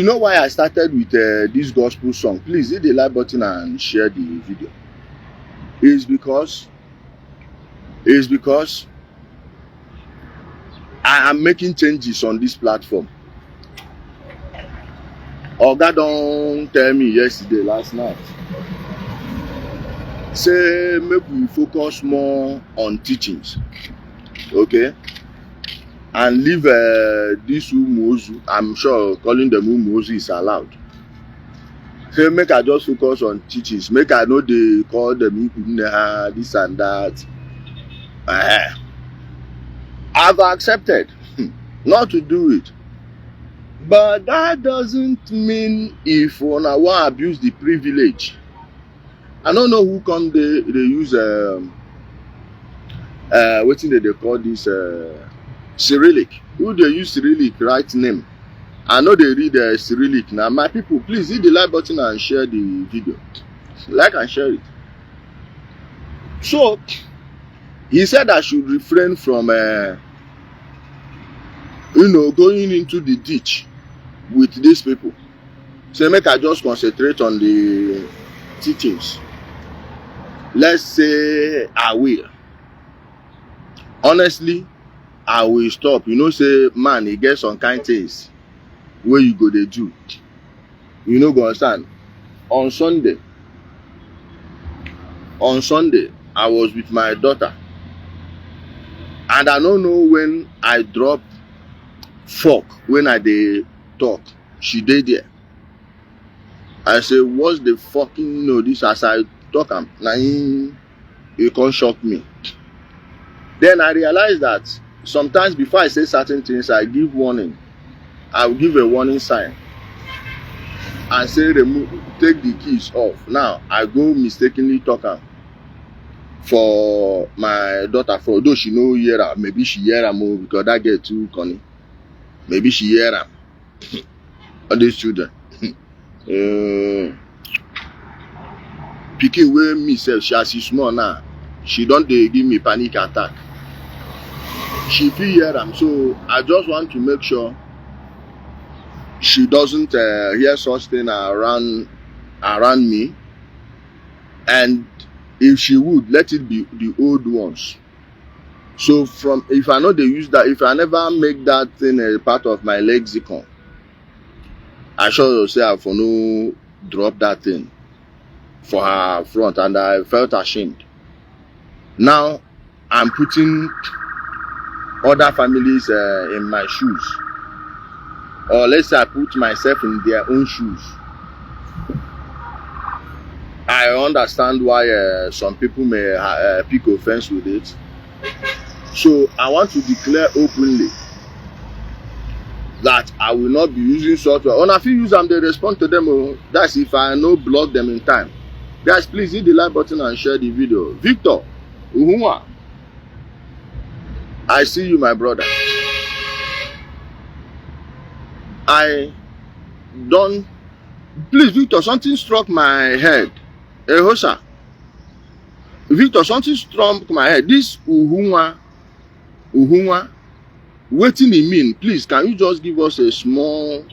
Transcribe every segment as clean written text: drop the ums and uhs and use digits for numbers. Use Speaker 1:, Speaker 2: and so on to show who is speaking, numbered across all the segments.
Speaker 1: you know why I started with this gospel song? Please hit the like button and share the video. It's because I am making changes on this platform. Oga don't tell me last night. Say make we focus more on teachings, okay, and leave this umuozu. I'm sure calling them umuozu is allowed. Say make I just focus on teachings. Make I know they call them this and that. I've accepted not to do it, but that doesn't mean if one want abuse the privilege. I don't know who come they use what thing they call this Cyrillic. Who they use Cyrillic right name? I know they read Cyrillic. Now my people, please hit the like button and share the video. Like and share it. So he said I should refrain from going into the ditch with these people. So make I just concentrate on the teachings. Let's say I will. Honestly, I will stop. Say man, he gets some kind things where you go they do. Go understand. On Sunday, I was with my daughter, and I don't know when I drop fork when I dey talk. She did there. I say, what's the fucking this as I talk am? Now it can't shock me. Then I realized that sometimes before I say certain things, I give warning. I will give a warning sign and say take the keys off. Now I go mistakenly talk am for my daughter, for although she no hear am, maybe she hear am more because that get too cunning. Maybe she hear am. All these children. Pikin wey me sef, she small now. She don't give me panic attack. She feel hear am, so I just want to make sure she doesn't hear such thing around me. And if she would, let it be the old ones. So if I know they use that, if I never make that thing a part of my lexicon, I sure say I for no drop that thing for her front, and I felt ashamed. Now I'm putting other families in my shoes, or let's say I put myself in their own shoes. I understand why some people may pick offense with it. So I want to declare openly that I will not be using software. When I feel use them, they respond to them. That's if I no block them in time. Guys, please hit the like button and share the video. Victor Uhunwa, I see you, my brother. I don't. Please, Victor, something struck my head. Hosa. Victor, something struck my head. This Uhunwa, what do it mean? Please, can you just give us a small,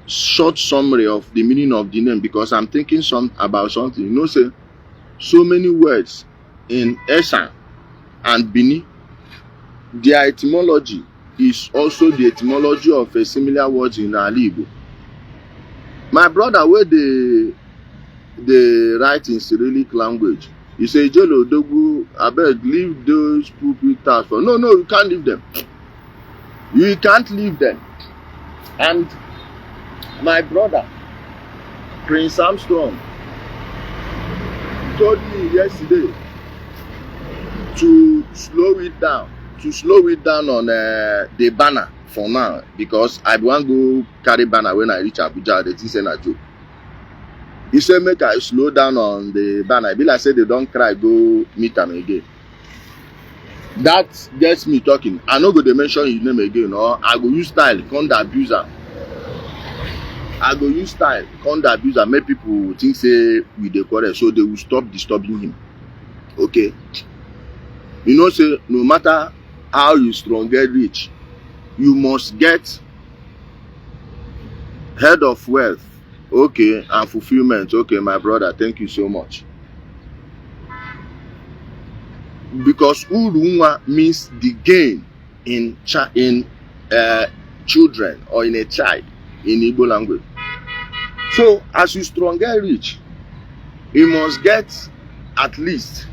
Speaker 1: short summary of the meaning of the name? Because I'm thinking about something. Say so many words in Esan and Bini. Their etymology is also the etymology of a similar words in Ili Igbo. My brother, where they write in Cyrillic language, you say, Ijele Odogwu, I beg, leave those pulpit tasks for. No, you can't leave them. You can't leave them. And my brother, Prince Armstrong, told me yesterday to slow it down on the banner for now, because I want to go carry banner when I reach Abuja. They think say na joke. He said make I slow down on the banner. Be like say they don't cry, go meet them again. That gets me talking. I no go to mention his name again, or I go use style, come the abuser. I go use style, come the abuser, make people think say we dey quarrel, so they will stop disturbing him. Okay. Say no matter how you strong get rich, you must get Head of wealth, okay, and fulfillment, okay, my brother, thank you so much. Because urunwa means the gain in children or in a child in Igbo language. So as you strong get rich, you must get at least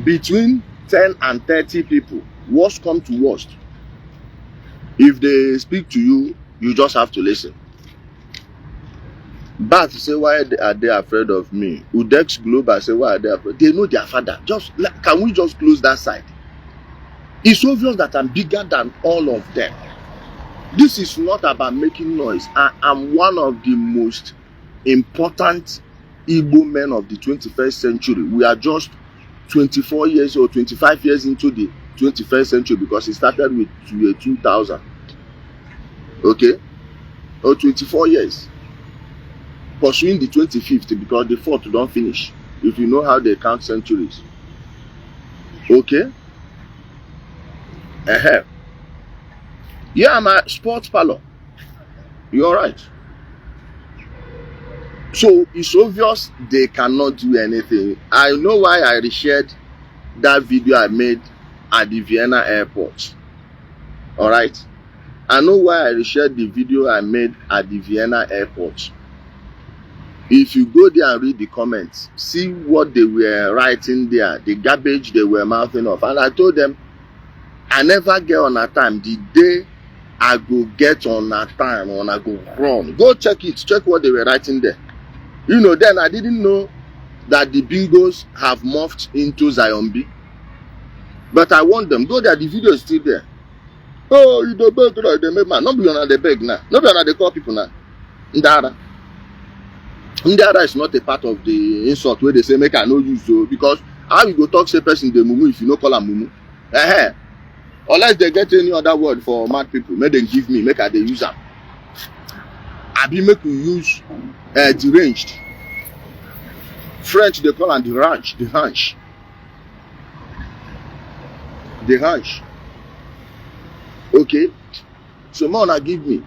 Speaker 1: between 10 and 30 people. Worst come to worst. If they speak to you, you just have to listen. But say, why are they afraid of me? Udex Global say, why are they afraid? They know their father. Can we just close that side? It's obvious that I'm bigger than all of them. This is not about making noise. I am one of the most important Igbo men of the 21st century. We are just 24 years or 25 years into the 21st century because it started with 2000. Okay? Or 24 years. Pursuing the 25th because the 4th don't finish. If you know how they count centuries. Okay? Yeah, I'm a sports parlor. You're alright. So it's obvious they cannot do anything. I know why I reshared that video I made at the Vienna airport. Alright? I know why I reshared the video I made at the Vienna airport. If you go there and read the comments, see what they were writing there, the garbage they were mouthing off. And I told them, I never get on a time. The day I go get on a time, when I go run. Go check it. Check what they were writing there. You know, then I didn't know that the bingos have morphed into Zion B. But I want them. Go there, the video is still there. Oh, you don't beg, they make man. Not be on the beg now. Not be on the call people now. Ndara. Ndara is not a part of the insult where they say make I no use so because how you go talk say person the mumu if you no call am mumu. Unless they get any other word for mad people, make them give me, make I they use them. I be make we use deranged. French they call them the ranch, the hanch. The hanch. Okay? So more give me.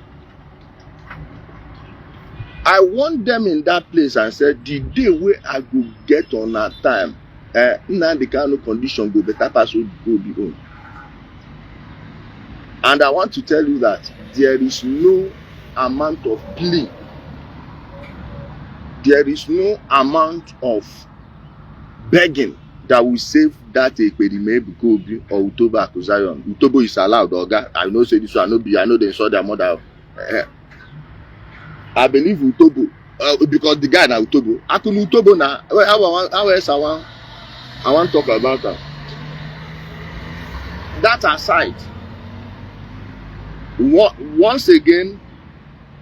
Speaker 1: I want them in that place and said the day where I go get on that time, now the kind of condition go better pass will go be on. And I want to tell you that there is no amount of plea. There is no amount of begging that will save that Ekperime Ebuka Obi or Utobo Akuzayon. Utobo is allowed, Oga. I know say this one, I know they saw their mother. I believe Utobo because the guy na Utobo. I can Utobo now. How else I want to talk about that. That aside, once again,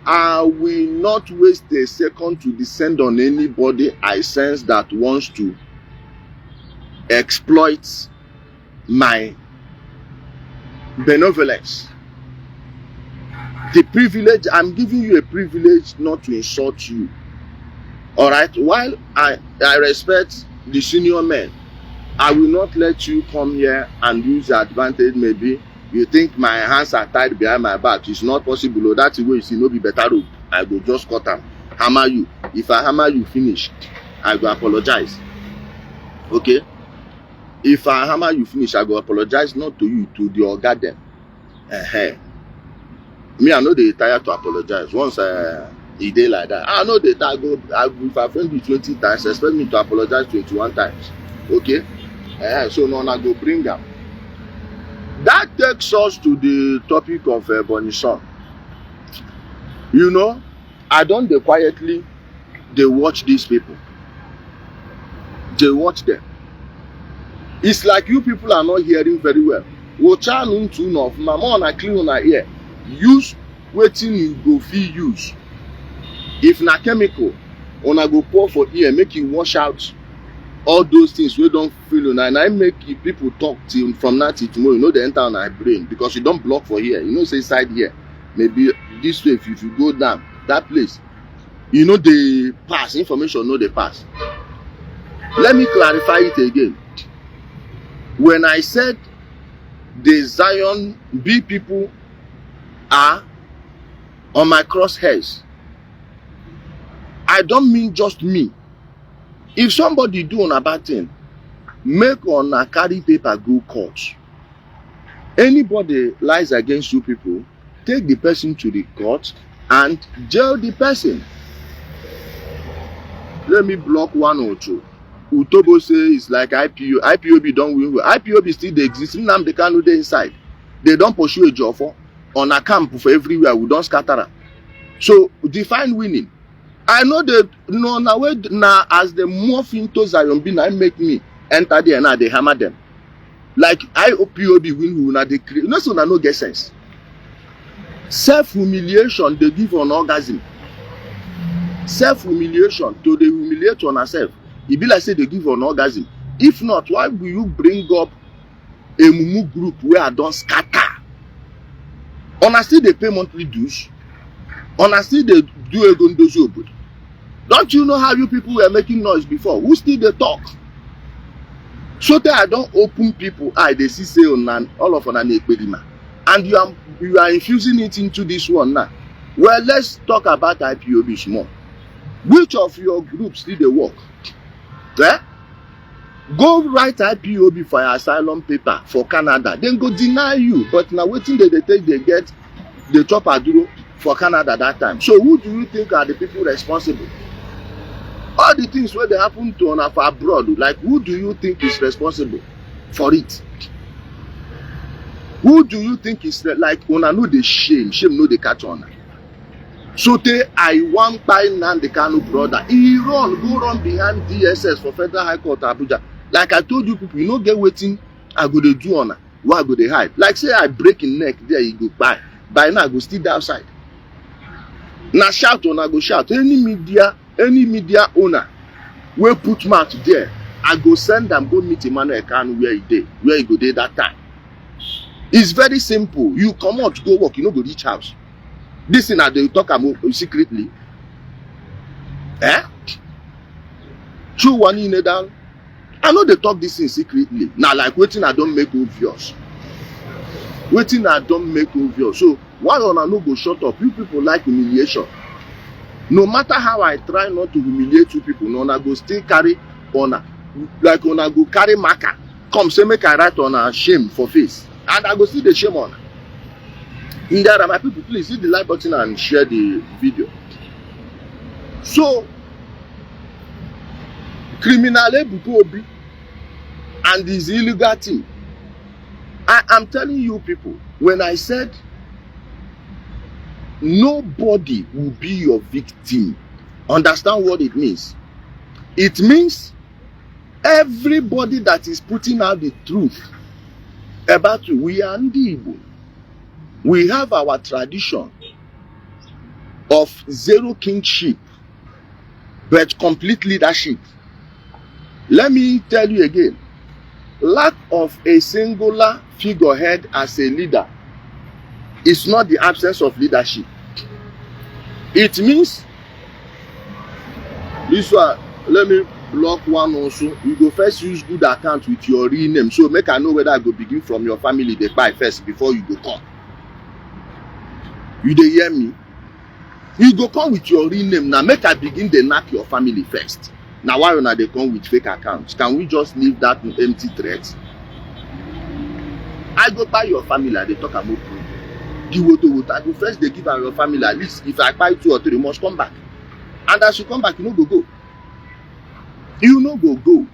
Speaker 1: I will not waste a second to descend on anybody I sense that wants to exploit my benevolence. The privilege, I'm giving you a privilege not to insult you. Alright? While I respect the senior men, I will not let you come here and use the advantage. Maybe you think my hands are tied behind my back. It's not possible. Oh, that's the way you see, no be better rope. I will just cut them. Hammer you. If I hammer you, finish. I will apologize. Okay? If I hammer you, finish. I will apologize not to you, to the Oga them. Me, I know they tired to apologize. Once Ijele like that, I know that if I offend you 20 times, expect me to apologize 21 times. Okay? So now I go bring them. That takes us to the topic of Bonison. You know, I don't quietly, they watch these people. They watch them. It's like you people are not hearing very well. Watch out into of mama on a clean on a ear. Use waiting you go feel use. If na chemical, on a go pour for ear, make you wash out all those things we don't feel on, and I make people talk till from now till tomorrow. You know they enter on our brain because you don't block for here. You know say side here. Maybe this way if you go down that place, you know they pass information. No, they pass. Let me clarify it again. When I said the Zion B people are on my crosshairs. I don't mean just me. If somebody do on a bad thing, make on a carry paper go court. Anybody lies against you people, take the person to the court and jail the person. Let me block one or two. Utobo say it's like IPO. IPOB don't win. IPOB still they exist. Now they can't do the inside. They don't pursue a job for on a camp for everywhere. We don't scatter them. So define winning. I know that no now as the morph into Zion bin I make me enter there now they hammer them. Like IPOB win who now they create. No, so now no get sense. Self-humiliation they give on orgasm. Self-humiliation to the humiliate on herself. It be like say they give an orgasm. If not, why will you bring up a mumu group where I don't scatter? Honestly, they pay monthly dues. Honestly, they do a gondozo good. Don't you know how you people were making noise before? Who still they talk? So that I don't open people eye, they see say on all of an ekpedima. And you are infusing it into this one now. Well, let's talk about IPOB more. Which of your groups did they work? Eh? Go write IPOB for your asylum paper for Canada. Then go deny you. But now waiting they take they get the top aduro for Canada that time. So who do you think are the people responsible? All the things where they happen to on abroad, like who do you think is responsible for it? Who do you think is like when I know the shame know the catch on? So I want by Nnamdi Kanu brother. He go run behind DSS for Federal High Court Abuja. Like I told you people, you no get waiting, I go to do on why go they hide. Like say I break in neck, there you go by. By now I go still outside. Now shout on I go shout. Any media owner will put mouth there. I go send them go meet Emmanuel Kanu where he go there that time. It's very simple. You come out go work, you no go reach house. This thing that they talk about secretly. Eh? True one in down. I know they talk this thing secretly. Now, like waiting, I don't make obvious. Waiting, I don't make obvious. So why on I no go shut up? You people like humiliation. No matter how I try not to humiliate you people, no, I go still carry honor. Like on I go carry marker. Come say make I write on a shame for face, and I go see the shame on. In there, my people, please hit the like button and share the video. So, criminal Ebuka Obi and his illegal team. I am telling you people, when I said nobody will be your victim, understand what it means? It means everybody that is putting out the truth about you, we are Ndi Igbo. We have our tradition of zero kingship, but complete leadership. Let me tell you again, lack of a singular figurehead as a leader is not the absence of leadership. It means, this one, let me block one also. You go first use good account with your real name. So make I know whether I go begin from your family they buy first before you go come. You dey hear me? You go come with your real name now. Make I begin they knock your family first. Now why not they come with fake accounts? Can we just leave that empty threats? I go buy your family. They talk about proof. I go first they give your family at least if I buy 2 or 3, you must come back. And as you come back, you no go. You no go.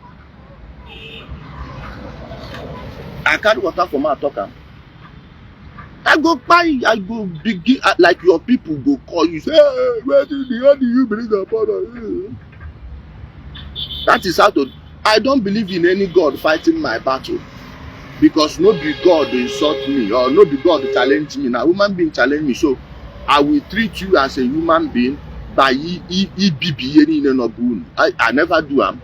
Speaker 1: I carry water for my talker. I go begin like your people go call you. Say, hey, where do you bring upon us? That is how to. I don't believe in any God fighting my battle, because no be God insult me or no be God challenge me. Now human being challenge me, so I will treat you as a human being by I never do am.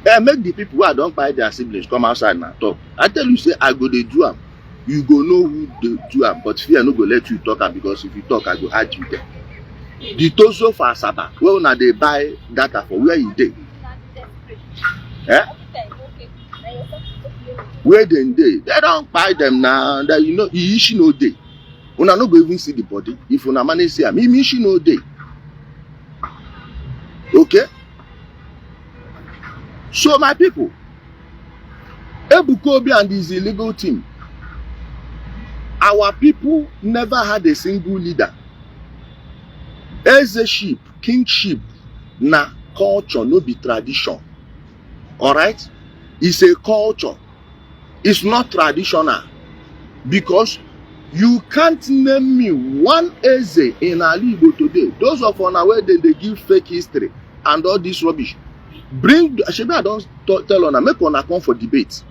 Speaker 1: I make the people who I don't buy their siblings come outside and talk. I tell you say I go they do am. You go know who they do am, but fear no go let you talk am, because if you talk I go hide you there. The Tozo for Asaba, well now they buy data for where you dey. Eh? Where they don't buy them now, that you know Ishi no day. Una no go even see the body. If una manage say am, Ishi no dey. Okay? So my people, Ebuka Obi and his illegal team, our people never had a single leader. Ezeship, kingship, na culture, no be tradition. Alright? It's a culture. It's not traditional. Because you can't name me one Eze in Ili Igbo today. Those of us where they give fake history and all this rubbish. Bring, I don't tell on, make on come for debate.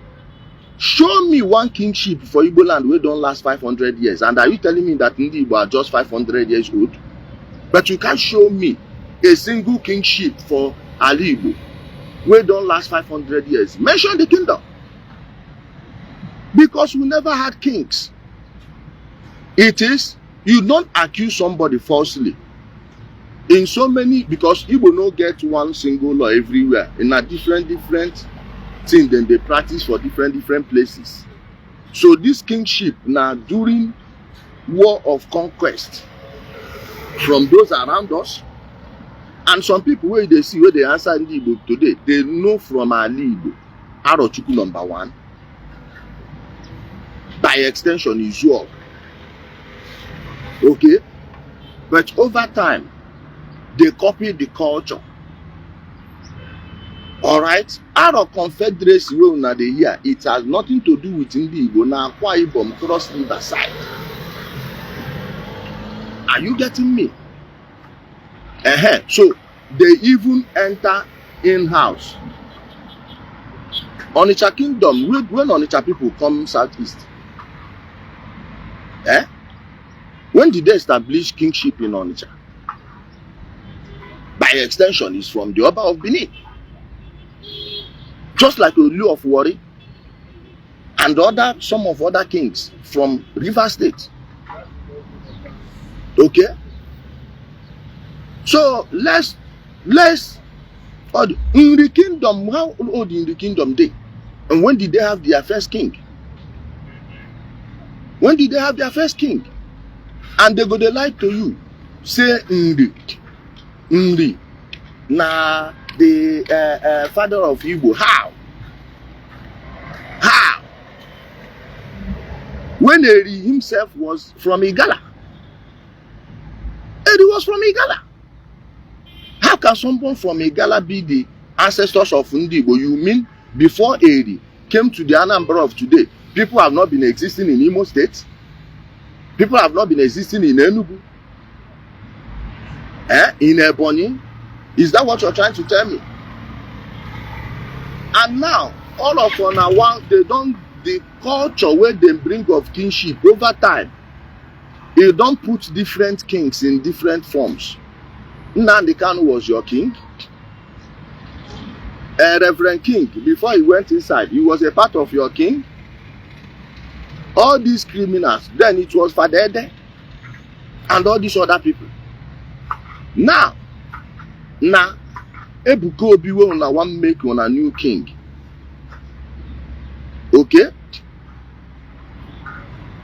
Speaker 1: Show me one kingship for Igbo Land where don't last 500 years. And are you telling me that Ndi Igbo are just 500 years old? But you can't show me a single kingship for Ili Igbo where don't last 500 years. Mention the kingdom. Because we never had kings. It is, you don't accuse somebody falsely. In so many, because Igbo no get one single law everywhere. In a different thing, then they practice for different places. So this kingship now during war of conquest from those around us, and some people where they see where they answer Ndi Igbo today, they know from Ili Igbo, Arochukwu number 1. By extension is Izuo. Okay? But over time, they copy the culture. Alright? Our confederacy na the year, it has nothing to do with Ndi Igbo na Akwa Ibom cross river side. Are you getting me? So they even enter in-house. Onitsha Kingdom, when Onitsha people come southeast, when did they establish kingship in Onitsha? By extension, is from the Oba of Benin. Just like Olu of Warri and some of other kings from River State. Okay? So let's in the kingdom, how old in the kingdom they? And when did they have their first king? When did they have their first king? And they go to lie to you. Say Ndi. Na the father of Igbo. How? How? When Iri himself was from Igala. Iri was from Igala. How can someone from Igala be the ancestors of Ndi Igbo? You mean before Iri came to the Anambra of today, people have not been existing in Imo State? People have not been existing in Enugu? In Ebonyi? Is that what you're trying to tell me? And now, all of on one, the culture where they bring of kingship over time, you don't put different kings in different forms. Nnamdi Kanu was your king. Reverend King, before he went inside, he was a part of your king. All these criminals, then it was Fadede and all these other people. Now, Ebuka Obi will now want make on a new king. Okay?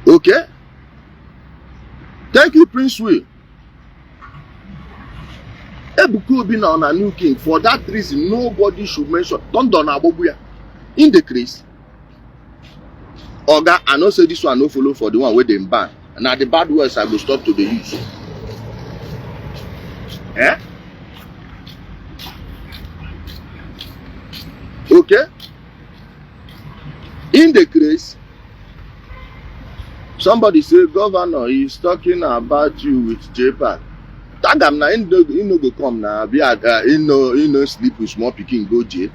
Speaker 1: Okay? Thank you, Prince Will. Ebuka Obi now on a new king. For that reason, nobody should mention. Don't do Abubuya. In the case, Oga, I know say this one no follow for the one where they ban. Now the bad words I will stop to the use. Okay? In the case, somebody say governor is talking about you with JPAC. Tag am na in no go come na be in no sleep with small pikin go jail.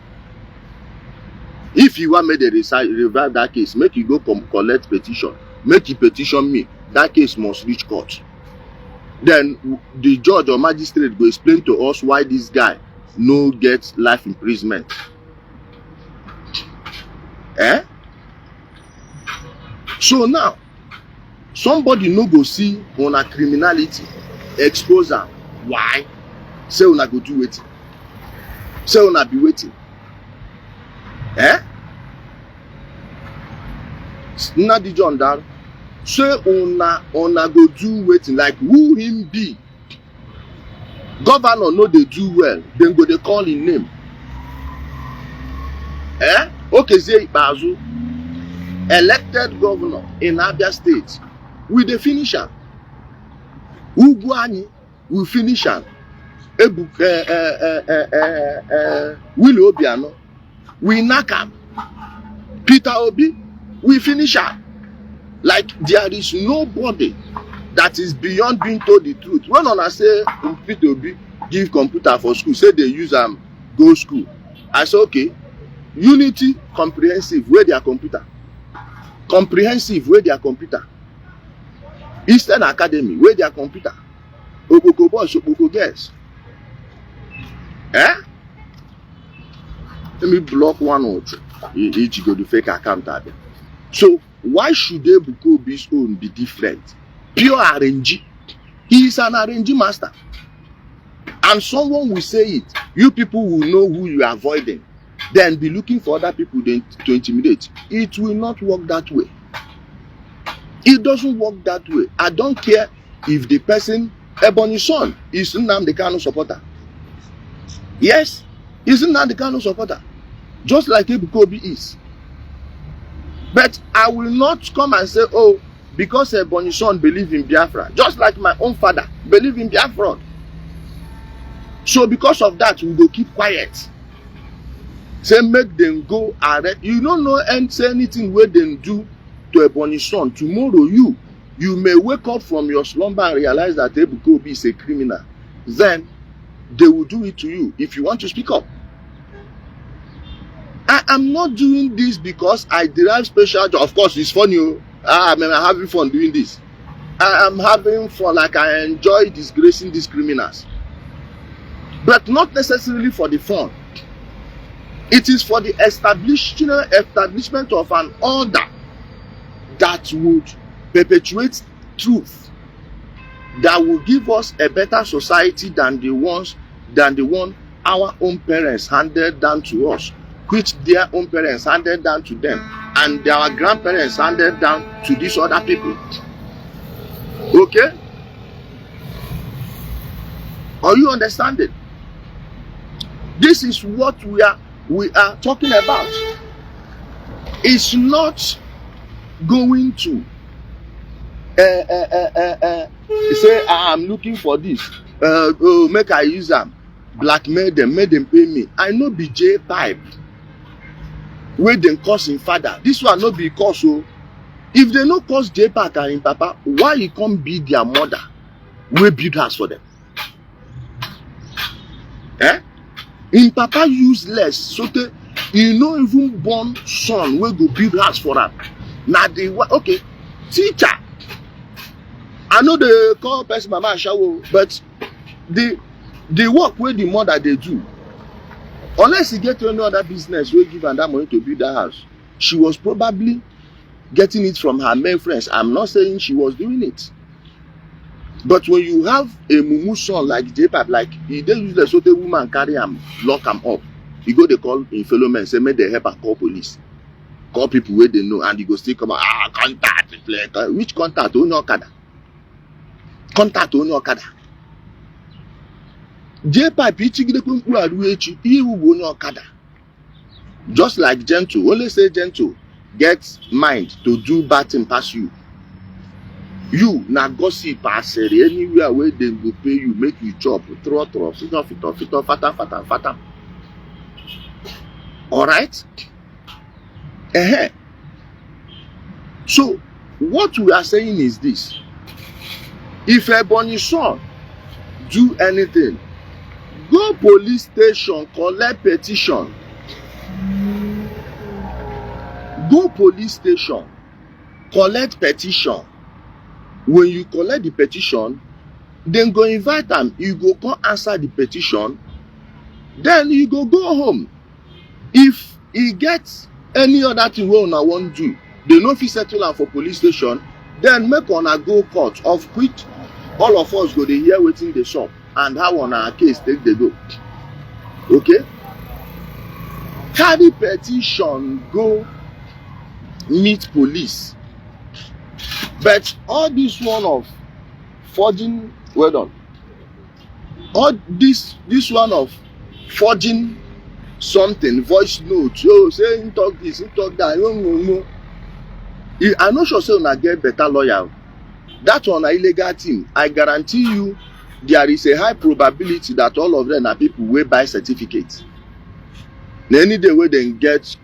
Speaker 1: If you want me to revive that case, make you go collect petition. Make you petition me. That case must reach court. Then the judge or magistrate will explain to us why this guy no get life imprisonment. So now, somebody no go see on a criminality, expose am. Why? Say una go do waiting. Say una be waiting. Nnamdi John Dar, say una go do wetin, like who him be. Governor no dey do well, then go dey call him name. Okezie Ikpeazu, elected governor in Abia State, we dey finish am. Ugwuanyi, we finish am. Ebuka Obiano, we knack am. Peter Obi, we finish am. Like there is nobody that is beyond being told the truth. When una say Peter Obi give computer for school, say they use am go school, I say okay. Unity comprehensive, where their computer. Comprehensive, where their computer. Eastern Academy, where their computer. Okoko boys, Okoko girls. Let me block one or two. Each go to fake account. So why should Ebuka Obi's own be different? Pure RNG. He is an RNG master. And someone will say it. You people will know who you are avoiding. Then be looking for other people to intimidate. It will not work that way. It doesn't work that way. I don't care if the person, Ebony's son, is Nnamdi Kanu supporter. Yes, he's Nnamdi Kanu supporter. Just like Ebuka Obi is. But I will not come and say, oh, because Ebony's son believes in Biafra. Just like my own father believes in Biafra. So because of that, we will keep quiet. Say make them go arrest. You don't know and say anything where they do to Ebony's son. Tomorrow you may wake up from your slumber and realize that Ebuka Obi is a criminal. Then they will do it to you if you want to speak up. I am not doing this because I derive special joy. Of course, it's funny. I'm having fun doing this. I am having fun, like I enjoy disgracing these criminals. But not necessarily for the fun. It is for the establishment of an order that would perpetuate truth, that will give us a better society than the one our own parents handed down to us, which their own parents handed down to them, and our grandparents handed down to these other people. Okay? Are you understanding? This is what we are talking about. It's not going to say I'm looking for this. Make I use them, blackmail them, make them pay me. I know be J pipe. Where them cause in father. This one not because so. If they no cause J Pack and in papa, why you come be their mother? We build house for them. In papa useless, so they you know even born son we go build house for them. Now they okay, teacher. I know they call person mama shower, but the work where the mother they do, unless you get to any other business, we give her that money to build that house. She was probably getting it from her male friends. I'm not saying she was doing it. But when you have a mumu son like J-Pap, like he dey useless, so the woman carry him, lock him up. He go they call in fellow men, say make they help her call police. Call people where they know, and he go still come out, contact. Which contact? Only Okada. Contact only Okada. J-Pipe, he will only Okada. Just like gentle, only say gentle get mind to do bad thing past you. You na gossip pass anywhere where they go pay you, make you chop, throw, fit off, fata. Alright? So what we are saying is this: if Ebony's son do anything, go police station, collect petition. Go police station, collect petition. When you collect the petition, then go invite them. You go come answer the petition. Then you go home. If he gets any other thing we una want do, they no fit settle am for police station. Then make una go court, of which all of us go dey hear wetin dey sup and how on our case take dey go. Okay? Carry petition go meet police. But all this one of forging, well done. All this one of forging something, voice note, oh, say talk this, talk that, no. I'm not sure say una get better lawyer. That one a illegal thing. I guarantee you, there is a high probability that all of them are people wey buy certificates. Any day wey dem get,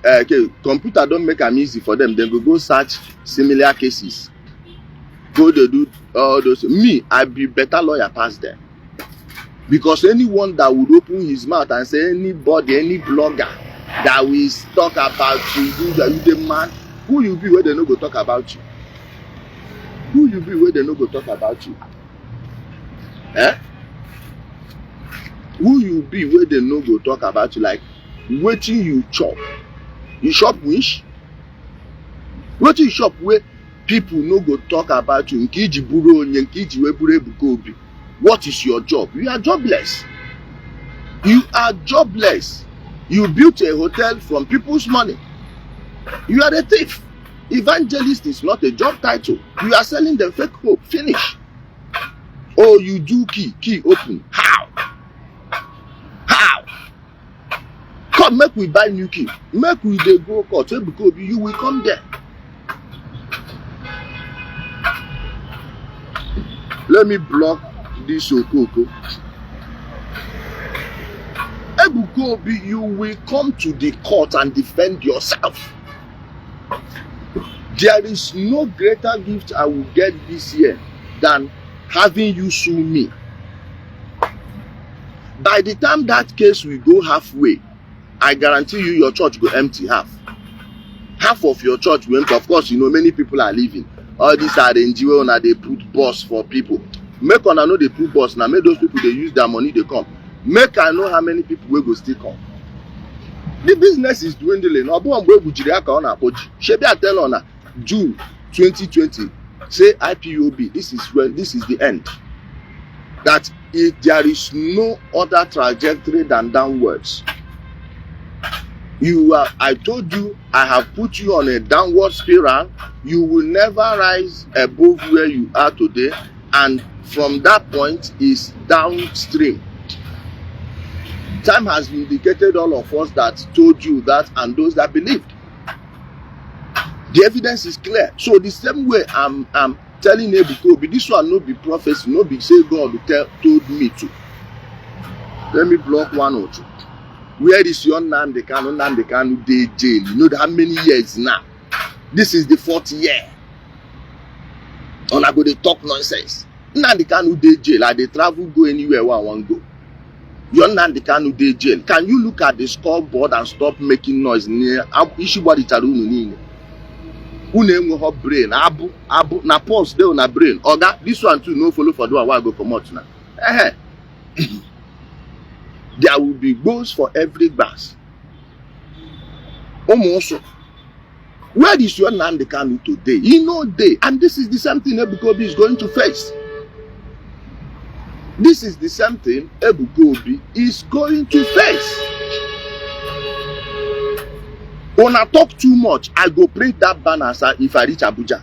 Speaker 1: okay, computer don't make am easy for them. Then go search similar cases. Go they do all those. Me, I be better lawyer past them. Because anyone that would open his mouth and say anybody, any blogger that will talk about you the man, who you be where they no go talk about you? Who you be where they no go talk about you? Eh? Who you be where they no go talk about you? Like, wetin you chop? You chop wish? Wetin you chop where people no go talk about you? Nkiji buro onye, nkiji we buro Ebuka Obi. What is your job? You are jobless. You are jobless. You built a hotel from people's money. You are a thief. Evangelist is not a job title. You are selling them fake hope. Finish. Oh, you do key open. How? How? Come, make we buy new key. Make we dey go court. Ebuka Obi, you will come there. Let me block this okoko. Ebuka Obi, you will come to the court and defend yourself. There is no greater gift I will get this year than having you sue me. By the time that case will go halfway, I guarantee you your church will empty half. Half of your church will empty. Of course, you know many people are leaving. All these are the NGO now they put boss for people. Make una know they put boss now. Make those people they use their money they come. Make I know how many people will go still come. The business is dwindling. Shebi I tell ona June 2020. Say IPOB. This is the end. That if there is no other trajectory than downwards. I told you, I have put you on a downward spiral. You will never rise above where you are today, and from that point is downstream. Time has vindicated all of us that told you that and those that believed. The evidence is clear. So the same way I'm telling Ebuka Obi, this one no be prophecy, no be say God told me to. Let me block one or two. Where is your Ndi Igbo dey jail? You know how many years now? This is the 4th year. And I go dey talk nonsense. Ndi Igbo dey jail. I dey travel go anywhere where I want go. Your Ndi Igbo dey jail. Can you look at the scoreboard and stop making noise near Ishi body Traditionen? Une enwe brain abu na pulse dey na brain. Oga, this one too no follow for the one where I go comot now. There will be goals for every class. Almost. Where is your Ndi Igbo today? You know they, and this is the same thing Ebuka Obi is going to face. This is the same thing Ebuka Obi is going to face. When I talk too much, I go print that banner if I reach Abuja.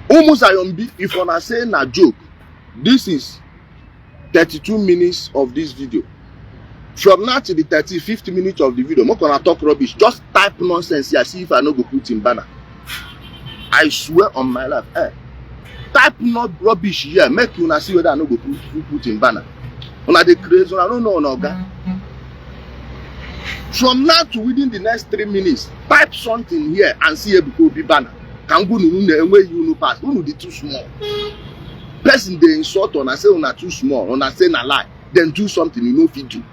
Speaker 1: Almost I be if I say na joke. This is 32 minutes of this video. From now to the 50 minutes of the video, I'm not gonna talk rubbish. Just type nonsense here. See if I no go put in banner. I swear on my life. Type not rubbish here. Make you see whether I no go put in banner. Una the crazy. I don't know no guy. From now to within the next 3 minutes, type something here and see Ebuka Obi banner. Can go no where you no pass. Unu dey too small. Person they insult on, I say una too small, on I say na lie, then do something you know fit do.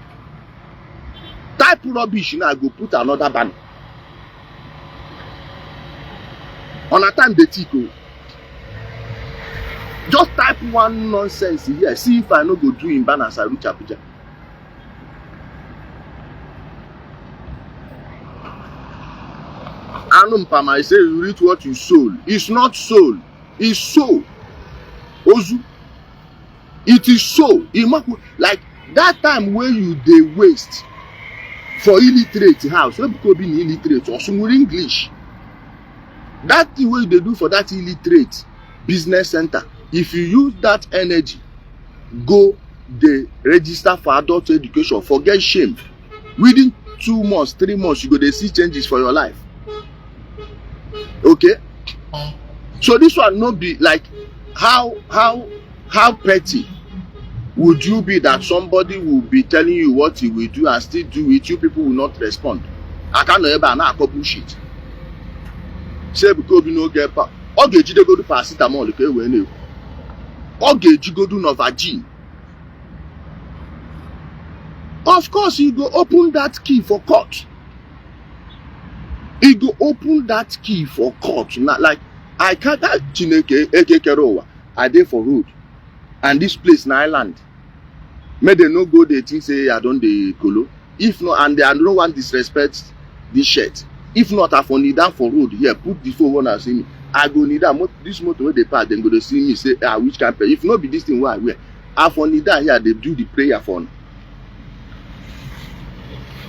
Speaker 1: Type rubbish now, I go put another banner. On a time they tickle. Just type one nonsense here, see if I no go do in banner as I reach Abuja. Anumpama, I say you reach what you sold. It's not sold, it's sold. Ozu, it is so. Like that time where you dey waste for illiterate house, Ebuka Obi illiterate or some English. That thing what they do for that illiterate business center, if you use that energy, go the register for adult education, forget shame. Within 2 months, 3 months, you go to see changes for your life. Okay? So this one not be like how petty would you be that somebody will be telling you what he will do and still do it, you people will not respond. I can't ever na bullshit. Say because you no get pa. Okay, you go to paracetamol, okay, when you. Okay, you go to Novocaine. Of course, you go open that key for court. You go open that key for court. Not like I can't Chineke Ekekerowa. I dey for road. And this place na island. May they no go they think say I don't dey colo. If not, and they don't want disrespect this shirt. If not, I for need down for road here. Put the phone when I see me. I go need that this motor where they park. Then go to see me say which can pay. If not be this thing where I wear, I for need that here. They do the prayer for.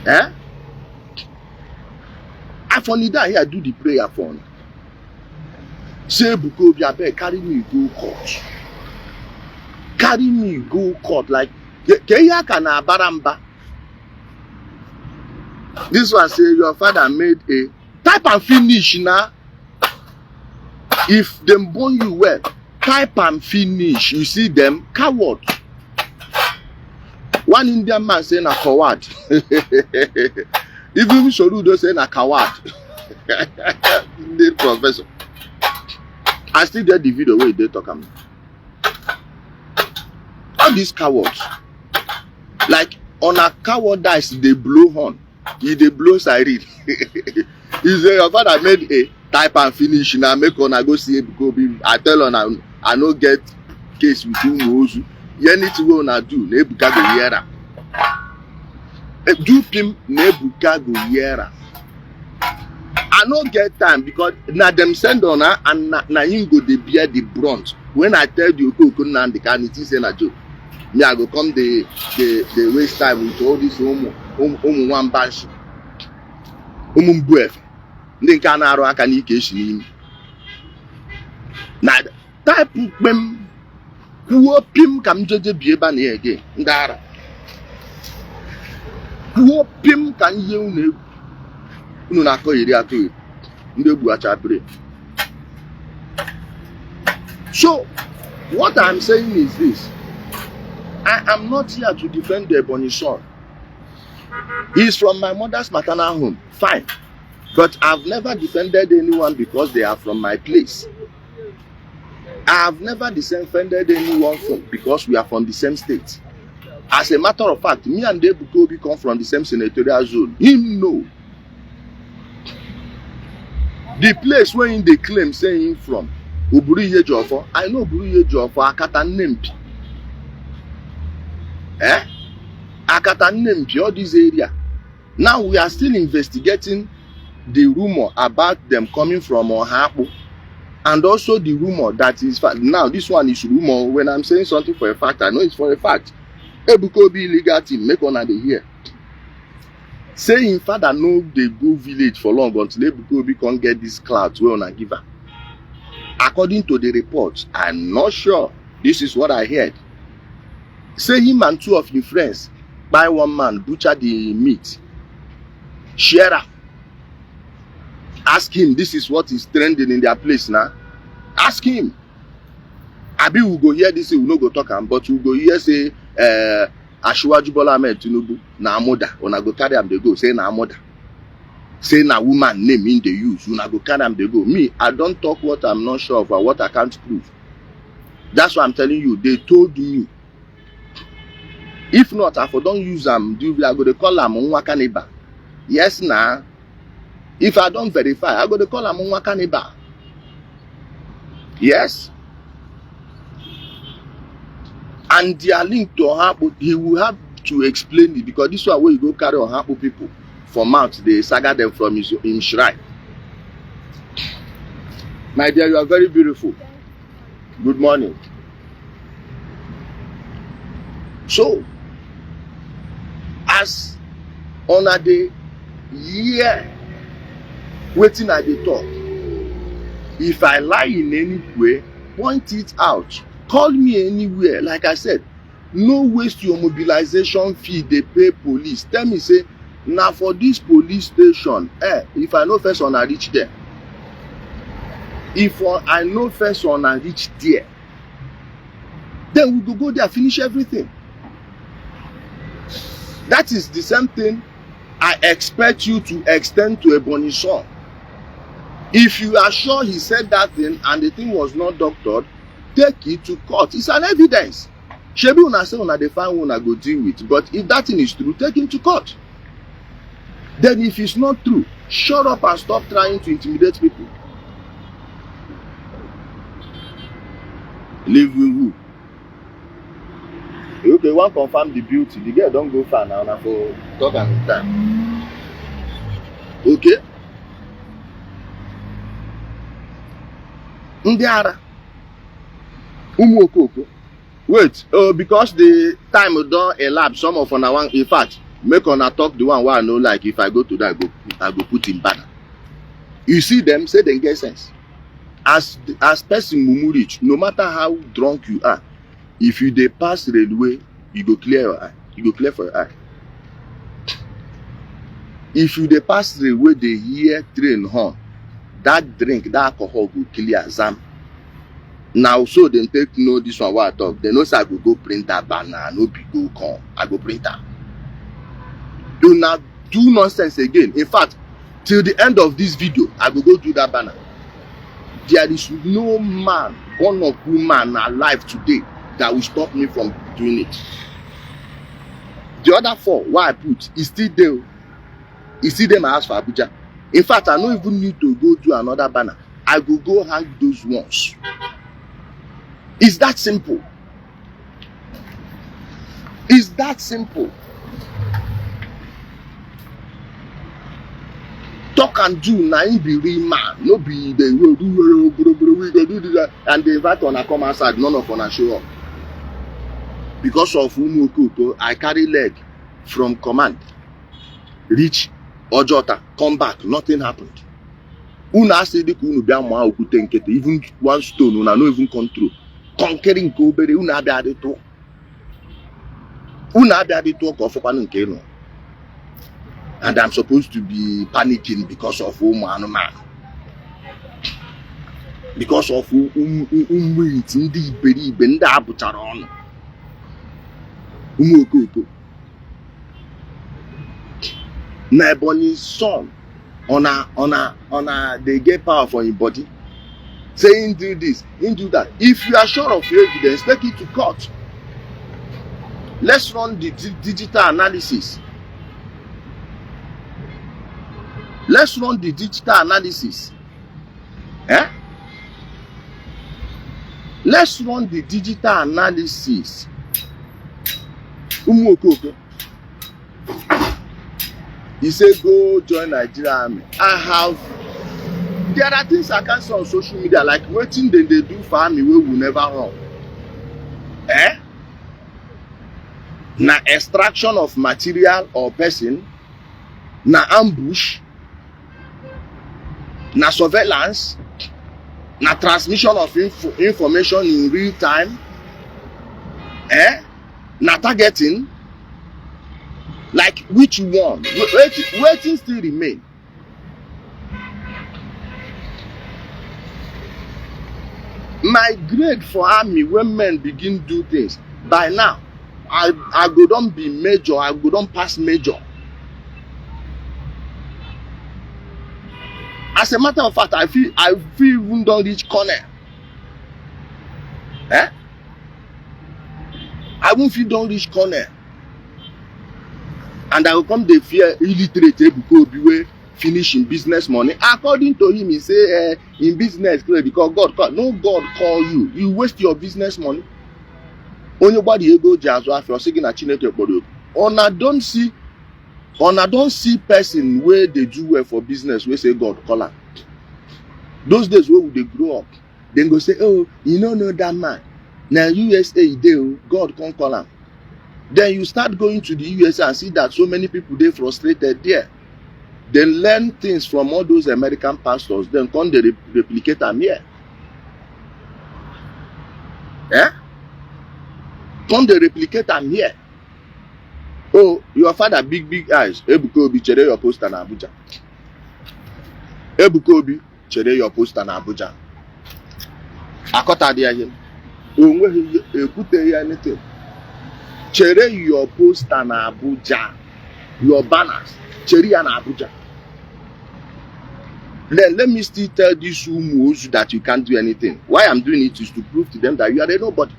Speaker 1: Eh? I for need that here. Do the prayer for. Say Ebuka Obi abeg carry me go court. Carry me go court like Keya kana baramba. This one say your father made a type and finish now. If them born you well, type and finish. You see them coward. One Indian man saying a coward. Even Soludo saying a coward. The professor. I still get the video where they talk about. All these cowards, like on a cowardice, they blow horn. If they blow siren, you say your father made a type and finish. Now make on I go see Ebuka Obi. I tell on I no get case with you knows. You need to go on do. Ebuka go yera. Do him Ebuka go yera. I no get time because now them send on her and now him go they bear the brunt. When I tell you go and the can it is a joke. Me I go come the waste time with all this one bunch. Buef. Then can arrow I can eat him. Now type them who pim come judge be banny again. Dara. Who pim can you know? No, so, what I'm saying is this. I am not here to defend the Ebonyi son. He's from my mother's maternal home. Fine. But I've never defended anyone because they are from my place. I've never defended anyone because we are from the same state. As a matter of fact, me and Ebuka Obi come from the same senatorial zone. Him no. The place where they claim saying from Uburi Jofo, I know Uburi Jofo Akata Nempi. Akata Nempi, all this area. Now we are still investigating the rumor about them coming from Ohapu, and also the rumor that is now this one is rumor. When I'm saying something for a fact, I know it's for a fact. Ebuka Obi illegal team make on the here. Saying father no they go village for long until Ebuka Obi can't get this clout where on a giver. According to the report, I'm not sure. This is what I heard. Say him and two of his friends buy one man, butcher the meat. Share up. Ask him, this is what is trending in their place now. Ask him. Abi will go hear this, we will not go talk, but we will go hear say Asiwaju Bola Ahmed Tinubu na mother, una go carry am dey go say na mother. Say na woman name in the use, una go carry am dey go. Me, I don't talk what I'm not sure of or what I can't prove. That's why I'm telling you, they told me. If not, I for don't use am, I go to call am Nwaka neighbor. Yes na. If I don't verify, I go to call am Nwaka neighbor. Yes. And they are linked to Ohapu. He will have to explain it because this one where you go carry Ohapu people from out, they saga them from his shrine. My dear, you are very beautiful. Good morning. So, as on a day, yeah, waiting at the top. If I lie in any way, point it out. Call me anywhere. Like I said, no waste your mobilization fee, they pay police. Tell me, say, now for this police station, if I know first on I reach there. If I know first on I reach there, then we go there, finish everything. That is the same thing I expect you to extend to Ebony son. If you are sure he said that thing and the thing was not doctored, take it to court. It's an evidence. Shebi una say una dey find una go deal with, but if that thing is true, take him to court. Then if it's not true, shut up and stop trying to intimidate people. Live with who? Okay, one confirm the beauty. The girl don't go far now for talk and time. Okay? Ndiara. Umuokoko. Wait, because the time don't elapse, some of una one, in fact, make una talk the one where I know, like if I go to that, I go put in banner. You see them, say they get sense. As person mumu reach, no matter how drunk you are, if you dey pass railway, you go clear your eye. You go clear for your eye. If you dey pass railway, they hear train horn, that drink, that alcohol go clear exam. Now, so they take know this one what I talk. They know say I go print that banner, no be go come. I go print that. Do not do nonsense again. In fact, till the end of this video, I go do that banner. There is no man, born of woman alive today that will stop me from doing it. The other four, what I put, is still there. It's still there my house for Abuja. In fact, I don't even need to go do another banner. I go hang those ones. It's that simple. It's that simple. Talk and do, now be real man. No be the we do this and they invite on a come outside, none of us show up. Because of Umuokoto, I carry leg from command, reach Ojota, come back, nothing happened. Una say the kunu bia mo okute nkete, even one stone una no even control. Conquering Kobere, una bia de to. Una bia de to ko fokwa nke no. And I'm supposed to be panicking because of man. Because of Ndi Igbo ndị abụchara ọnụ. Umuokoto. Na Ebony's son, they get power for his body. Saying do this, do that. If you are sure of your evidence, take it to court. Let's run the digital analysis. Let's run the digital analysis. Let's run the digital analysis. Umuokoko. He said, go join Nigeria Army. There are things I can't say on social media, like waiting they do for army where we never run. Na extraction of material or person, na ambush, na surveillance, na transmission of information in real time, na targeting. Like which one? Waiting still remain. My grade for army when men begin do things, by now, I go don't be major, I go don't pass major. As a matter of fact, I feel even don't reach corner. I won't feel don't reach corner. And I will come the fear illiterate Ebuka Obi finish in business money. According to him, he say in business because God call. No, God call you. You waste your business money. Onybody go jazo after saying a chineke bodo. Ona don't see person where they do well for business where say God call her. Those days where would they grow up? Then go say, oh, you don't know that man. Now USA they God can't call him. Then you start going to the USA and see that so many people they frustrated there. They learn things from all those American pastors, then come they replicate them here. Eh? Come they replicate them here. Oh, your father big eyes. Ebuka Obi chere your poster na Abuja. Ebuka Obi chere your poster na Abuja. Akota dia him. Onwe ekute ya anything. Chere your poster na Abuja. Your banners. Chere ya na Abuja. Then let me still tell these umos that you can't do anything. Why I'm doing it is to prove to them that you are a nobody.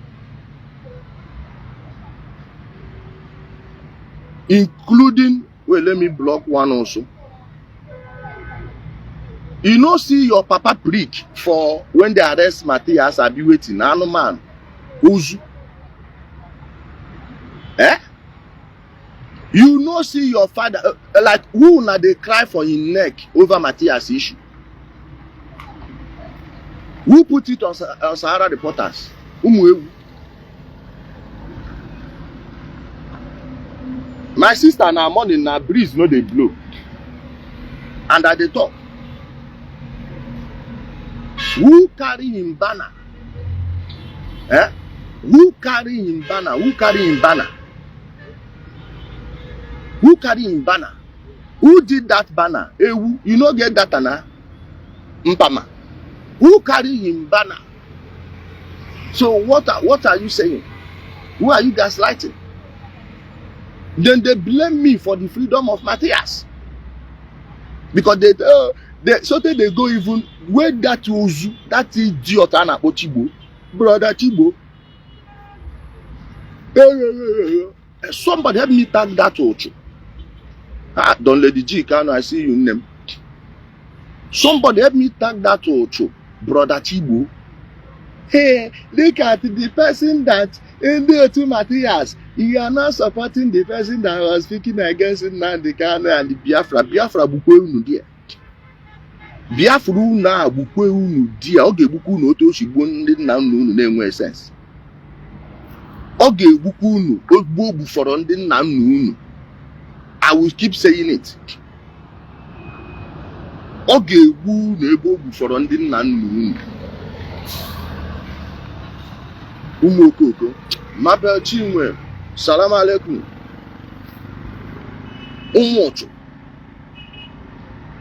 Speaker 1: Including, well, let me block one also. You know, see your papa preach for when they arrest Matthias, I be waiting. No man. Who's eh? You know, see your father like who now they cry for his neck over Matthias issue. Who put it on Sahara Reporters? My sister now morning na breeze no they blow. And at the top. Who carry him banner? Eh? Who carry him banner? Who carry him banner? Who carry him banner? Who did that banner? Ewu, you know get that na? Mpama. Who carry him banner? So what are you saying? Who are you gaslighting? Then they blame me for the freedom of Matthias. Because they go even where that Ozu, that idiot Anapo Chibo, brother Chibo. Somebody help me tag that Ocho. Ah, don't let the G can I see you name. Somebody help me tag that Ocho, brother Chibo. Hey, look at the person that in the two Matthias. You are not supporting the person that was speaking against Nnamdi Kanu and the Biafra. Biafra bukwe unu dia. Biafra na bukwe unu dia. Oge buku unu oto shigbo ndi nna unu na-enwe sense. Oge buku unu ogbo buforo ndi nna unu. I will keep saying it. Oge bu na ebo buforo ndi nna unu. Umokoko. Mabel Chinwe. Salam alaikum. Umocho.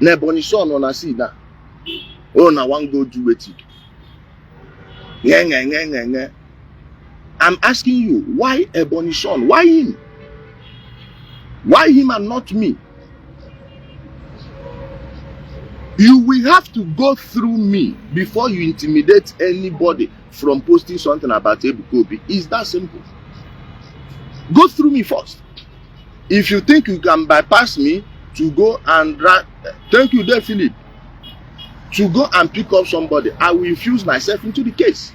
Speaker 1: Neboni son on a sida. Oh, na one go do it. I'm asking you, why Ebony son? Why him? Why him and not me? You will have to go through me before you intimidate anybody from posting something about Ebuka Obi. It's that simple. Go through me first. If you think you can bypass me to go and thank you there, Philip. To go and pick up somebody, I will infuse myself into the case.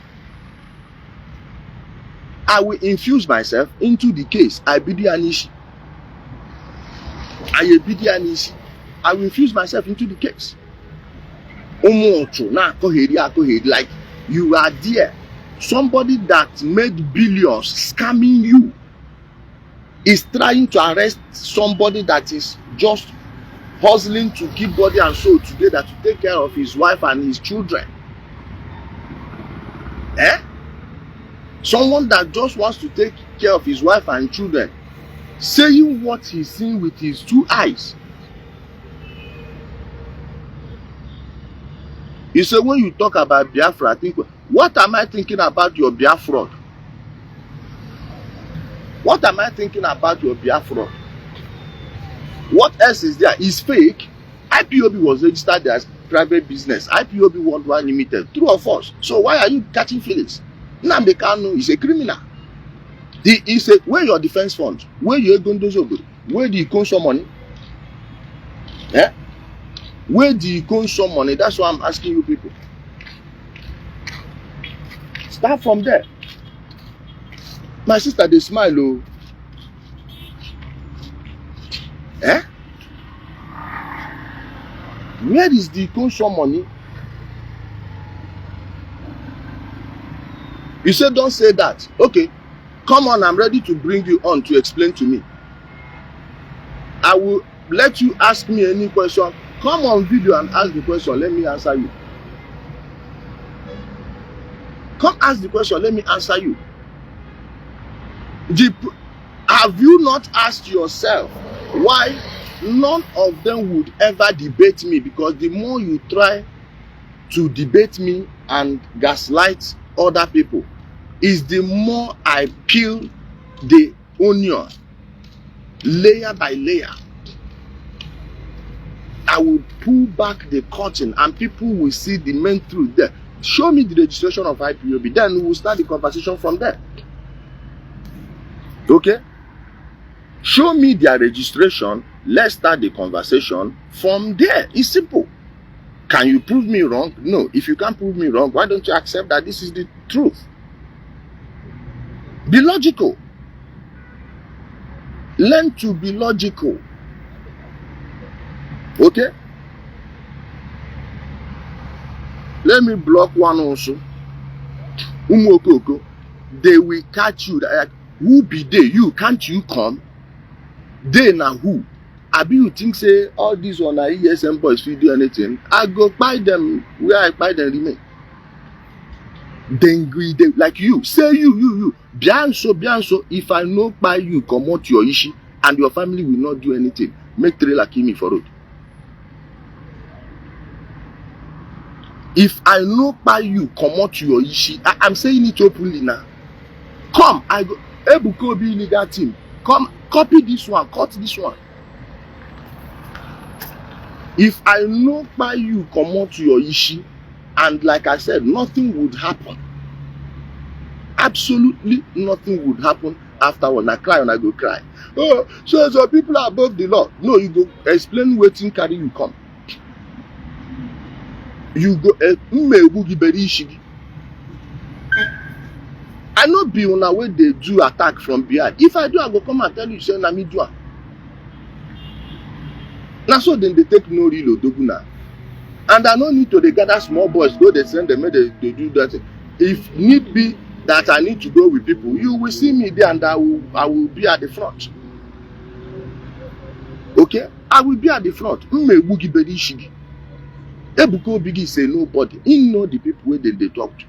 Speaker 1: I will infuse myself into the case. I be the Ishi. I be the Ishi. I will infuse myself into the case. Like you are there. Somebody that made billions scamming you is trying to arrest somebody that is just hustling to keep body and soul together to take care of his wife and his children. Eh? Someone that just wants to take care of his wife and children, saying what he's seeing with his two eyes. You say when you talk about Biafra, I think, what am I thinking about your Biafra? What am I thinking about your Biafra? What else is there? It's fake. IPOB was registered as private business. IPOB Worldwide Limited. True or false? So why are you catching feelings? Nnamdi Kanu is a criminal. He said, where your defense funds? Where you going to do? Where do you consume money? Eh? Where do you consume money? That's why I'm asking you people. Start from there. My sister, they smile, oh. Eh? Where is the consume money? You said, don't say that. Okay. Come on, I'm ready to bring you on to explain to me. let you ask me any question. Come on video and ask the question. Let me answer you. Come ask the question. Let me answer you. Have you not asked yourself why none of them would ever debate me? Because the more you try to debate me and gaslight other people, is the more I peel the onion layer by layer. I will pull back the curtain and people will see the main truth there. Show me the registration of IPOB, then we will start the conversation from there. Okay? Show me their registration, let's start the conversation from there. It's simple. Can you prove me wrong? No. If you can't prove me wrong, why don't you accept that this is the truth? Be logical. Learn to be logical. Okay? Let me block one also. Umokoko. They will catch you. Like, who be they? You, can't you come? They na who? Abi you think say all these one are ESM boys if you do anything? I go buy them where I buy them remain. Then they like you. Say you. Bianso. If I no buy you, come out your Ishi and your family will not do anything. Make trailer kill me for road. If I no buy you, come out your Ishi. I'm saying it openly now. Come, I go. Ebuka Obi illegal team. Come, copy this one, cut this one. If I no buy you, come out to your Ishi, and like I said, nothing would happen. Absolutely nothing would happen after when I cry and I go cry. Oh, so people are above the law. No, you go explain waiting carry you come. You go I know be on a way they do attack from behind. If I do, I go come and tell you, say, na me do. Now so then they take no real odoguna. And I no need to they gather small boys, go they send them, they do that. If need be that I need to go with people, you will see me there and I will be at the front. Okay? I will be at the front. Ebuka Obi say nobody. He know the people where they talk to.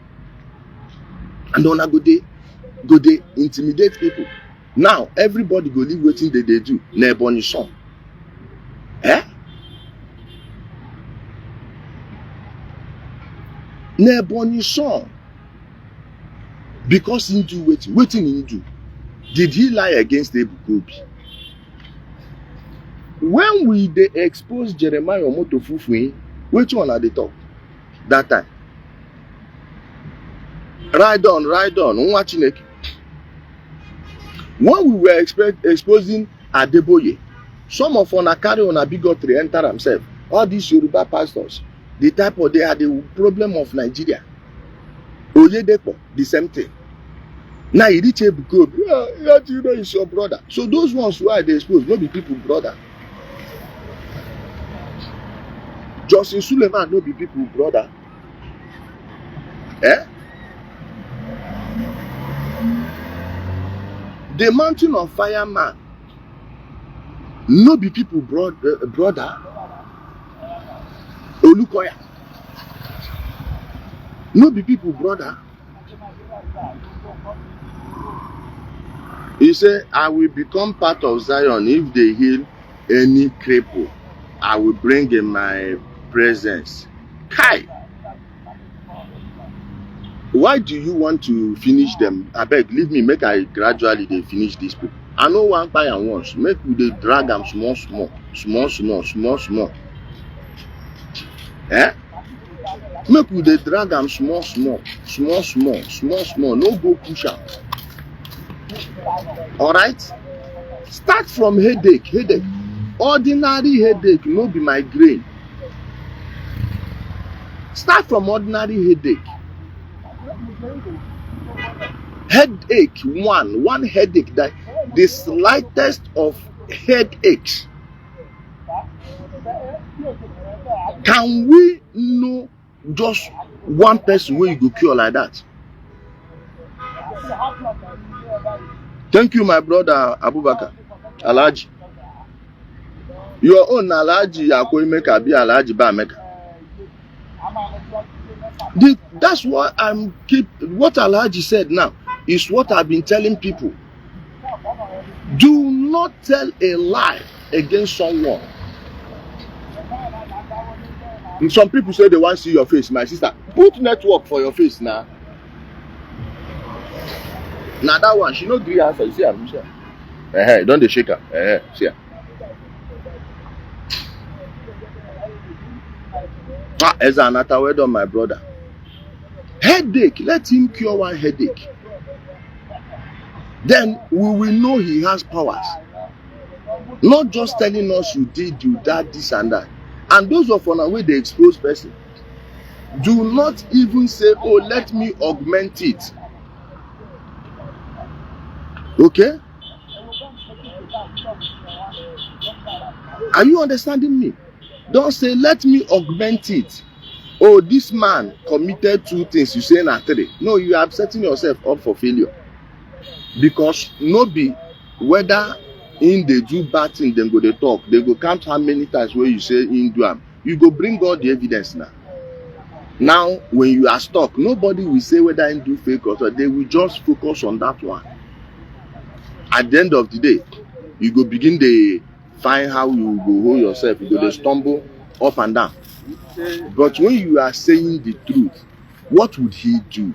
Speaker 1: And on a go they intimidate people. Now everybody go leave waiting they do. Neboni son. Eh? Neboni son. Because he do waiting he do. Did he lie against Ebuka Obi? When we they expose Jeremiah Omoto Fufu, which one are they talk? That time. Ride on. When we were exposing Adeboye, some of on a carry on a bigotry enter themselves. All these Yoruba pastors, the type of they had the problem of Nigeria. Oyedepo, the same thing. Now you reach Ebuka Obi, you know it's your brother. So those ones who are they exposed, not be people brother. Justin Suleiman no be people brother. Eh? The mountain of fire man no be people brother. Olukoya no be people brother. He said, I will become part of Zion if they heal any cripple. I will bring in my presence. Kai, why do you want to finish them? I beg, leave me, make I gradually they finish these people. I know one by and once. Make they drag them small. Eh? Make they drag them small. No go push up. Alright? Start from headache. Ordinary headache, no be migraine. Start from ordinary headache. Headache, one headache, that the slightest of headaches. Can we know just one person where you go cure like that? Thank you, my brother Abubakar Alhaji. Your own Alaji Akoimeka be Alaji Bameka. That's what what Alaji said now is what I've been telling people. Do not tell a lie against someone. And some people say they want to see your face, my sister. Put network for your face now. Now that one, she no agree answer. You see her, don't they shake her? See her. As another word on my brother. Headache, let him cure one headache. Then we will know he has powers. Not just telling us you did, you that, this and that. And those of on our way the exposed person, do not even say, oh, let me augment it. Okay? Are you understanding me? Don't say, let me augment it. Oh, this man committed 2 things. You say na 3. No, you are setting yourself up for failure. Because nobody, whether in they do bad thing, then go they talk. They go count how many times where you say in do am. You go bring all the evidence now. Now, when you are stuck, nobody will say whether in do fake or so. They will just focus on that one. At the end of the day, you go begin to find how you go hold yourself. You go to stumble up and down. But when you are saying the truth, what would he do?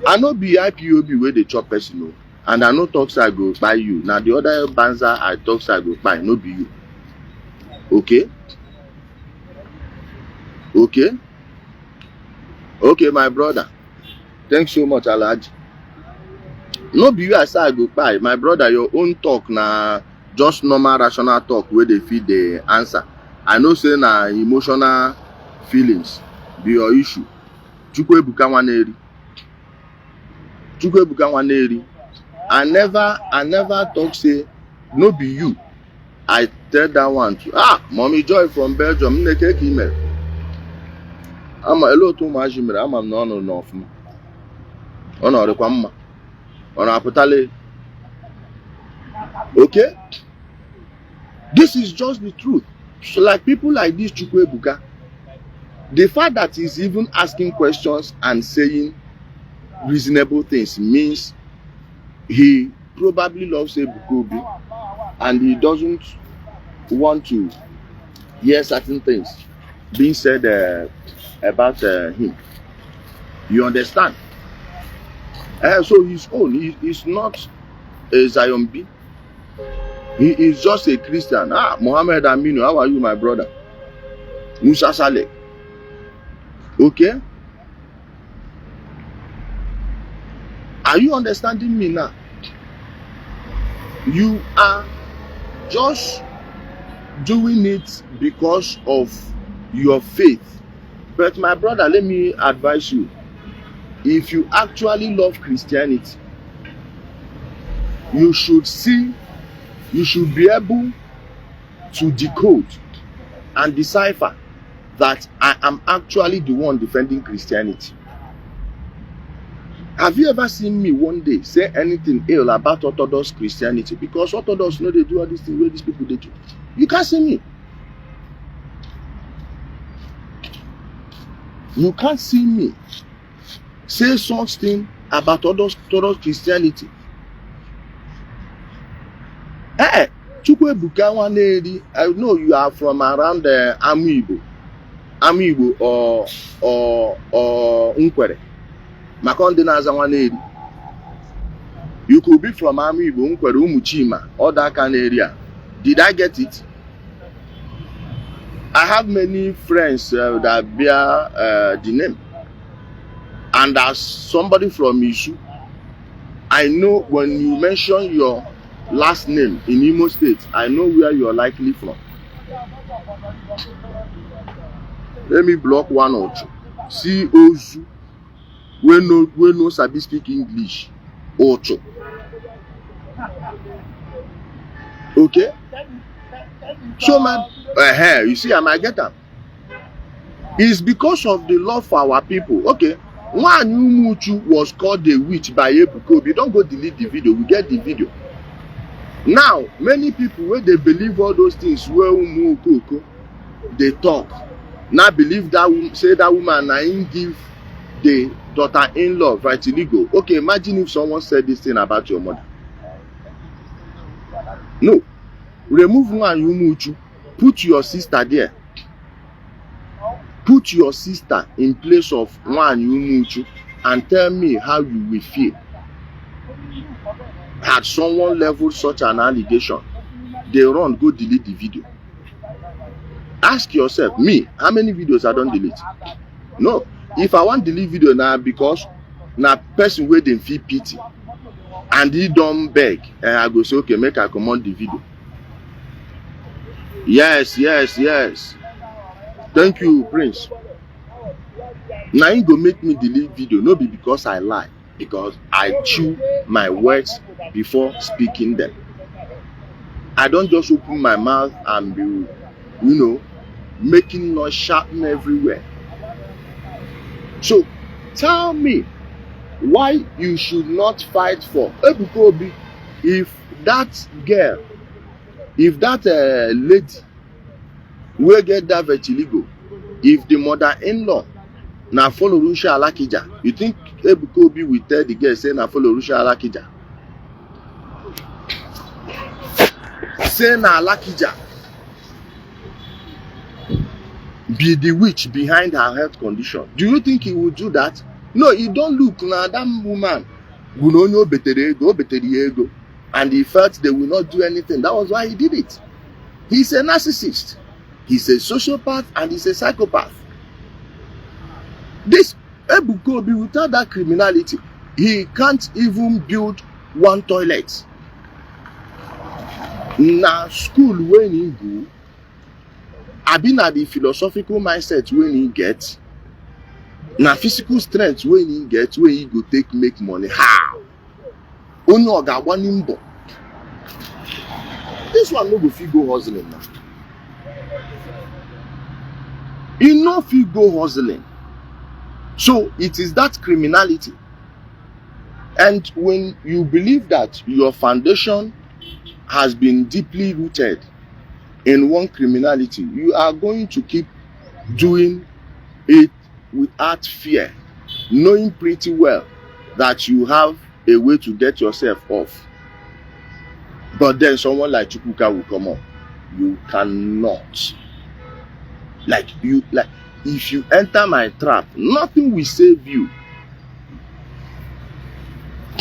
Speaker 1: I know be IPOB where they chop person, and I know talks I go by you. Now the other banza I talks I go by, no be you. Okay? Okay? Okay, my brother. Thanks so much, Alhaji. No be you I say I go by. My brother, your own talk na just normal rational talk where they feed the answer. I know say na emotional feelings be your issue. Chukwu Ebuka Nwaneri. Chukwu Ebuka Nwaneri. I never talk say no be you. I tell that one to Mommy Joy from Belgium. Nneke email. I'm a hello to my Jimmy. I'm no of me. Oh no, the Kwamma. On Apotale. Okay? This is just the truth. So like people like this Chukwu Ebuka, the fact that he's even asking questions and saying reasonable things means he probably loves Ebuka Obi and he doesn't want to hear certain things being said about him. You understand? So his own, he's not a Zion B. He is just a Christian. Mohammed Aminu, how are you, my brother? Musa Saleh. Okay? Are you understanding me now? You are just doing it because of your faith. But my brother, let me advise you. If you actually love Christianity, you should be able to decode and decipher that I am actually the one defending Christianity. Have you ever seen me one day say anything ill about Orthodox Christianity? Because Orthodox know they do all these things where these people they do. You can't see me. You can't see me say something about Orthodox Christianity. Chukwu Ebuka Nwaneri, I know you are from around the Igbo or Nkwere. Makonde Naza Nwaneri. You could be from Igbo, Nkwere, Umuchima, or that kind of area. Did I get it? I have many friends that bear the name. And as somebody from Ishi, I know when you mention your last name in Imo State, I know where you are likely from. Let me block one or two. See Ozu, we no sabi speak English. Ocho. Okay? So you see, I might get them. It's because of the love for our people. Okay. One Muchu was called a witch by Ebuka Obi. Don't go delete the video. We get the video. Now, many people where they believe all those things, where they talk. Now believe that say that woman I give the daughter-in-law vitiligo. Okay, imagine if someone said this thing about your mother. No, remove one yumuchu, put your sister there. Put your sister in place of one yumuchu and tell me how you will feel. Had someone leveled such an allegation, they run, go delete the video. Ask yourself, me, how many videos I don't delete? No, if I want delete video now because now person where they feel pity and he don't beg, and I go say, okay, make I command the video. Yes. Thank you, Prince. Now you go make me delete video, no be because I lie, because I chew my words before speaking them. I don't just open my mouth and be, making noise, shouting everywhere. So tell me why you should not fight for Ebuka Obi if that girl, if that lady will get that vitiligo, if the mother-in-law now follow Rusha Alakija, you think Ebuka Obi will tell the girl say na follow Rusha Alakija? Say na Alakija be the witch behind her health condition. Do you think he will do that? No, he don't look now. That woman and he felt they will not do anything. That was why he did it. He's a narcissist. He's a sociopath and he's a psychopath. This Ebuka Obi, without that criminality, he can't even build one toilet. Now school when he go, I've been at the philosophical mindset when he gets. Now physical strength when he gets, when he go make money. How? Only oga one imbo. This one no go fit go hustling now. He no fit go hustling. So it is that criminality. And when you believe that your foundation has been deeply rooted in one criminality, you are going to keep doing it without fear, knowing pretty well that you have a way to get yourself off. But then someone like Chukwuka will come up. You cannot. If you enter my trap, nothing will save you.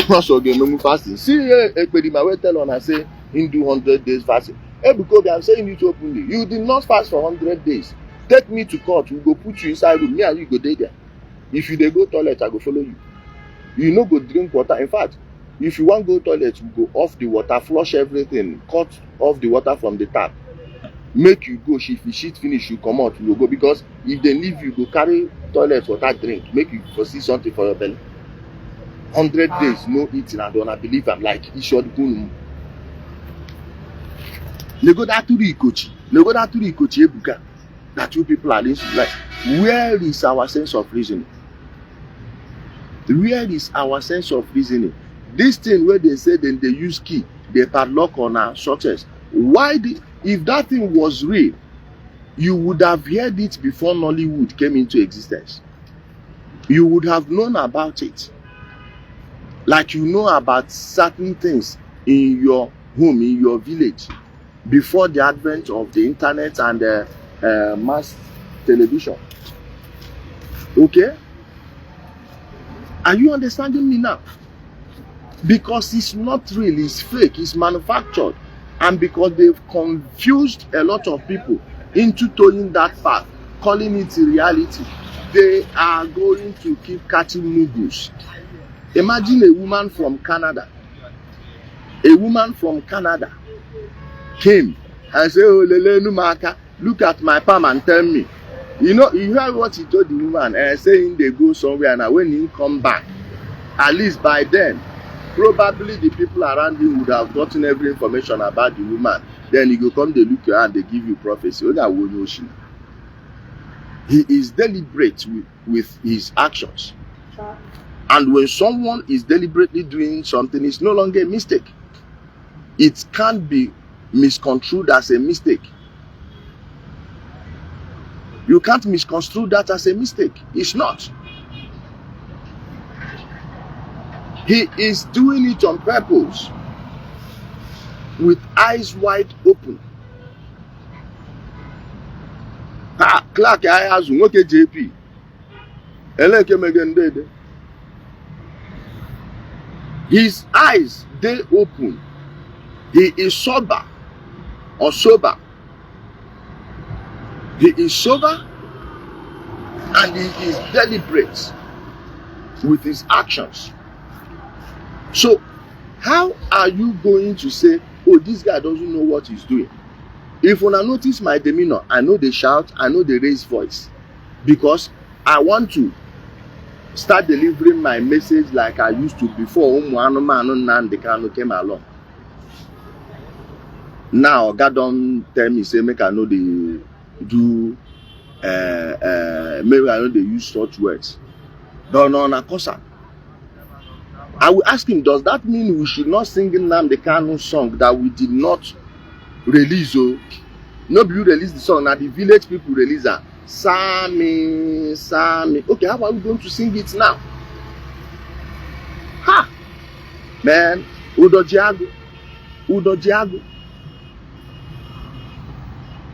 Speaker 1: Also, fasting. See, Ekpedima tell on I say in do 100 days fasting. Ebuka Obi, I'm saying it openly. You did not fast for 100 days. Take me to court. We go put you inside room. Me and you go there. If you dey go toilet, I go follow you. You no go drink water. In fact, if you want go toilet, we go off the water, flush everything, cut off the water from the tap. Make you go. If you shit finish, you come out. You go because if they leave you, go carry toilet water drink. Make you foresee something for your belly. 100 days no eating. I don't believe I'm like Ishi. Negodaturi Ikochi Ebuka. That you people are this like, where is our sense of reasoning? Where is our sense of reasoning? This thing where they say then they use key, they padlock on our success. Why did, if that thing was real, you would have heard it before Nollywood came into existence. You would have known about it. Like you know about certain things in your home, in your village, before the advent of the internet and mass television. Okay? Are you understanding me now? Because it's not real, it's fake, it's manufactured. And because they've confused a lot of people into towing that path, calling it a reality, they are going to keep catching mugus. Imagine a woman from Canada. A woman from Canada came and said, oh, Lele Numaka, look at my palm and tell me. You know, you heard what he told the woman, saying they go somewhere, and when he come back, at least by then, probably the people around him would have gotten every information about the woman. Then he go come, they look at and they give you prophecy. He is deliberate with his actions. And when someone is deliberately doing something, it's no longer a mistake. it can't be misconstrued as a mistake. You can't misconstrue that as a mistake. It's not. He is doing it on purpose, with eyes wide open. Clark Ayazu, nwoke JP. Eleke megendede. His eyes, they open. He is sober or sober. He is sober and he is deliberate with his actions. So, how are you going to say, oh, this guy doesn't know what he's doing? If when I notice my demeanor, I know they shout, I know they raise voice, because I want to start delivering my message like I used to before Ndi came along. Now God don't tell me, say make I know they do maybe I know they use such words. Don't know na kosa. I will ask him, does that mean we should not sing Nnamdi song that we did not release? Oh, nobody released the song. Now the village people release that. Sami, Sami. Okay, how are we going to sing it now? Ha! Man, Udojiagu.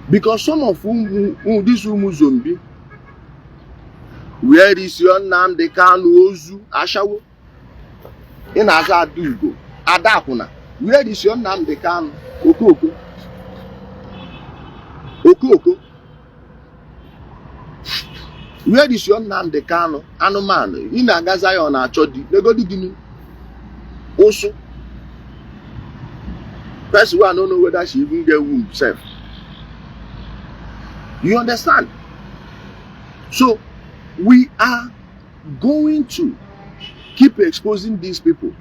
Speaker 1: Because some of this zombie, where is your Nnamdi Ozu Ashawo? In Azadugo, Adakuna, where is your Nnamdi Okoko? Where is your Nnamdi Anoman? In Agazayo na Chodi, Negodini. Also, first one, I don't know whether she even get womb self. You understand? So, we are going to keep exposing these people.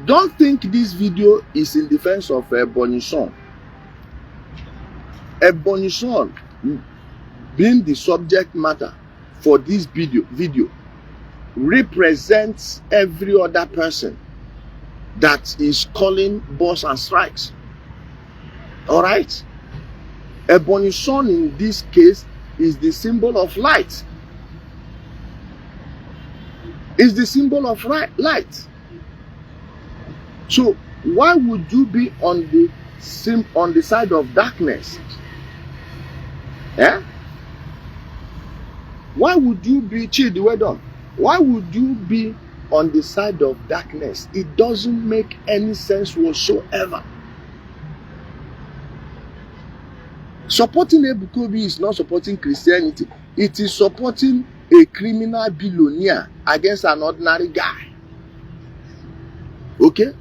Speaker 1: Don't think this video is in defense of Ebonison. Ebonison being the subject matter for this video represents every other person that is calling boss and strikes. All right? Ebonison in this case is the symbol of light. Is the symbol of light. So why would you be on the side of darkness? Eh? Why would you be Chidi? Why would you be on the side of darkness? It doesn't make any sense whatsoever. Supporting Ebuka Obi is not supporting Christianity. It is supporting a criminal billionaire against an ordinary guy. Okay?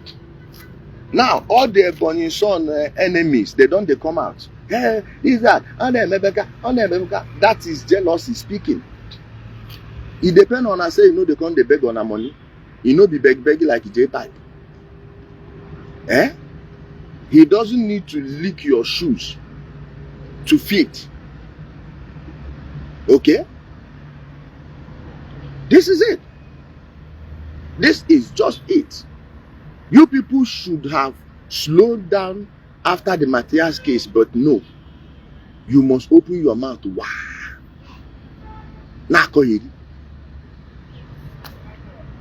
Speaker 1: Now, all the Ebonison enemies, they come out. Hey, is that? That is jealousy speaking. It depends on, I say, you know, they can't beg on our money. You know, be begging like J type. Eh? He doesn't need to lick your shoes to fit. Okay? This is it. This is just it. You people should have slowed down after the Matthias case, but no. You must open your mouth. Wow.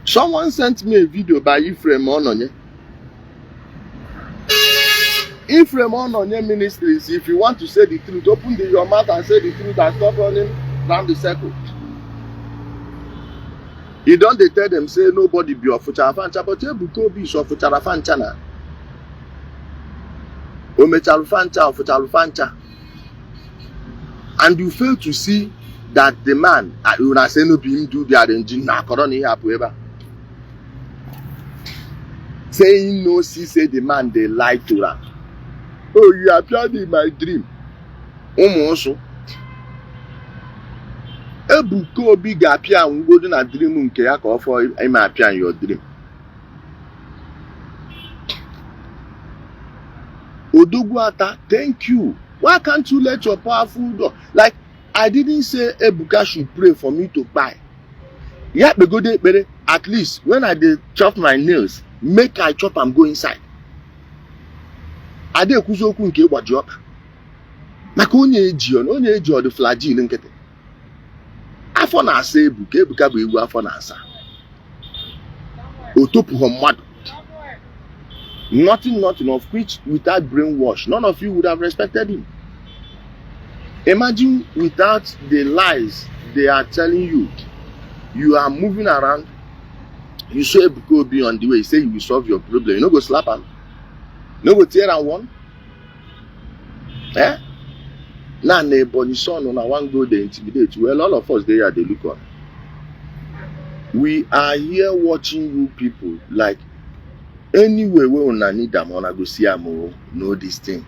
Speaker 1: Someone sent me a video by Ephraim Ononye. Ephraim Ononye Ministries, if you want to say the truth, open your mouth and say the truth and stop running round the circle. You don't tell them, say nobody be of Fucharafancha, but Ebuka Obi is of Fucharafancha na. Omecharufancha of Fucharafancha. And you fail to see that the man, you na say no be him do the arranging, na koroni hapu ever. Saying no, see, say the man they lie to her. Oh, you appeared in my dream. Also. Ebuka Obi ga-apịa ngodo na dream nke ya ka ọ fọ ime apịa in your dream. Odogwuata, thank you. Why can't you let your powerful door? Like, I didn't say Ebuka should pray for me to buy. Yeah, but at least when I did chop my nails, make I chop and go inside. Ade ekwuzi okwu nke ịgbaji ọkpa. Maka onye eji ọdụ flagil nkịtị. Afọ na-asa Ebuka bụ ewu afọ na-asa. O topughị mmadụ. Nothing of which without brainwash, none of you would have respected him. Imagine without the lies they are telling you, you are moving around, you saw Ebuka Obi on the way, you say you will solve your problem, you no go slap him, no go tear am one. Eh? Now neighbor son on one go they intimidate. Well, all of us there they look on. We are here watching you people like anyway we una need them on go see am. Know this thing.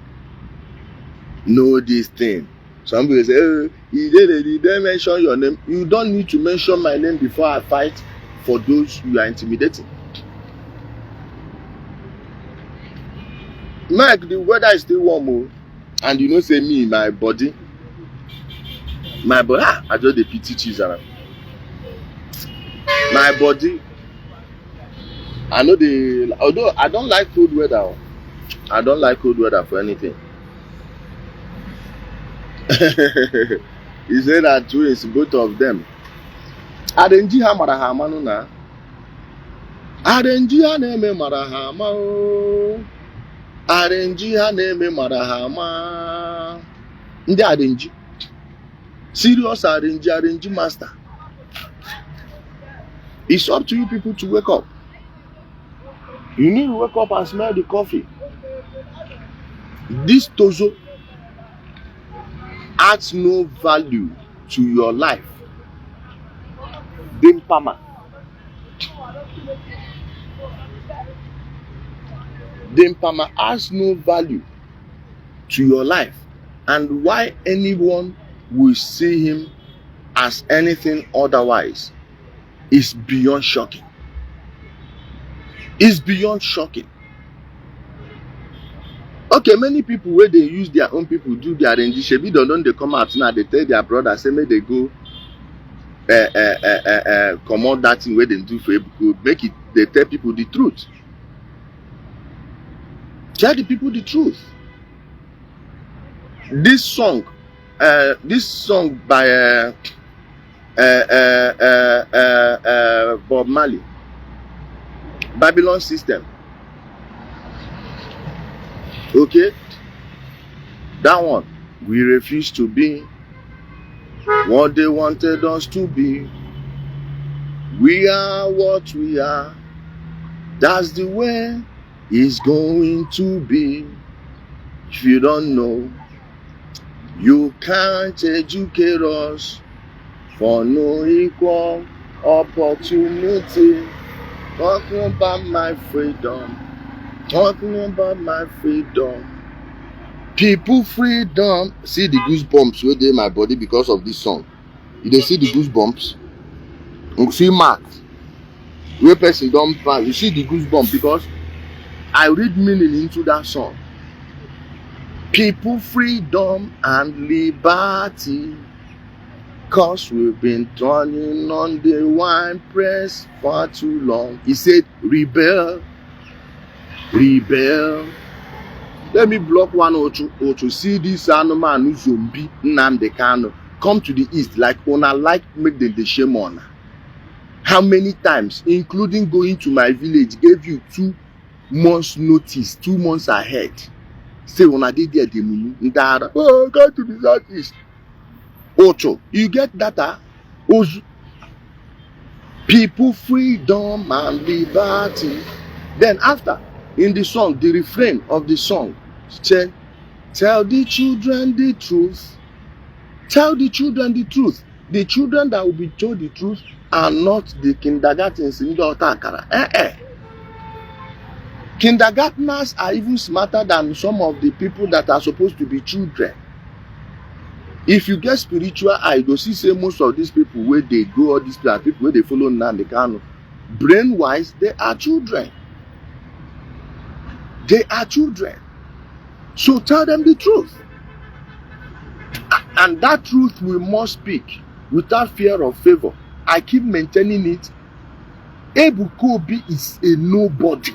Speaker 1: Know this thing. Some people say, oh, did they mention your name? You don't need to mention my name before I fight for those you are intimidating. Mike, the weather is still warm, and you know, say me, my body, I just the pity cheese around. My body, I know although I don't like cold weather, I don't like cold weather for anything. He said that twins, both of them. Arenji ha marahama no na. Arenji ha na-eme marahama o. Arenji ha na-eme marahama. Ndị arenji. Serious arenji master. It's up to you people to wake up. You need to wake up and smell the coffee. This tozo adds no value to your life. Dimpama. Dimpama adds no value to your life. And why anyone will see him as anything otherwise is beyond shocking. It's beyond shocking. Okay, many people where they use their own people do their rendition, don't they come out now, they tell their brother, say, may they go come out that thing where they do for Ebuka, make it, they tell people the truth. Tell the people the truth. This song by Bob Marley, Babylon System. Okay, that one, we refuse to be what they wanted us to be. We are what we are. That's the way it's going to be. If you don't know, you can't educate us for no equal opportunity. Talking about my freedom. Talking about my freedom. People freedom. See the goosebumps where they in my body because of this song. You dey see the goosebumps? You see mark. Where person don't pass. You see the goosebumps because I read meaning into that song. People freedom and liberty. Cause we've been turning on the wine press for too long. He said, rebel. Rebel. Let me block one or to see this animal zombie Nnamdi Kanu come to the east like una like make them the shame on. How many times, including going to my village, gave you 2 months notice, 2 months ahead. Say una did there the Ndara. Oh, go to the southeast. Ocho, you get data? Ozu. People freedom and liberty. Then after. In the song, the refrain of the song, tell the children the truth. Tell the children the truth. The children that will be told the truth are not the kindergartens in the Otakara. Kindergartners are even smarter than some of the people that are supposed to be children. If you get spiritual eye, you see say most of these people where they go, all these people where they follow Nnamdi Kanu, brain wise, they are children. They are children. So tell them the truth. And that truth we must speak without fear of favor. I keep maintaining it. Ebuka Obi is a nobody.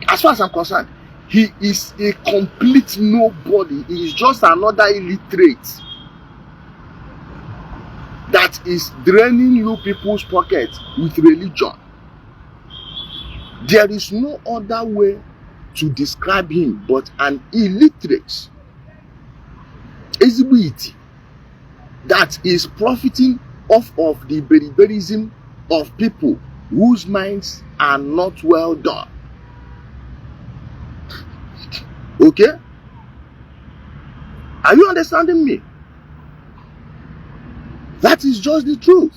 Speaker 1: As far as I'm concerned, He is a complete nobody. He is just another illiterate that is draining you people's pockets with religion. There is no other way to describe him but an illiterate, that is profiting off of the berberism of people whose minds are not well done. Okay? Are you understanding me? That is just the truth.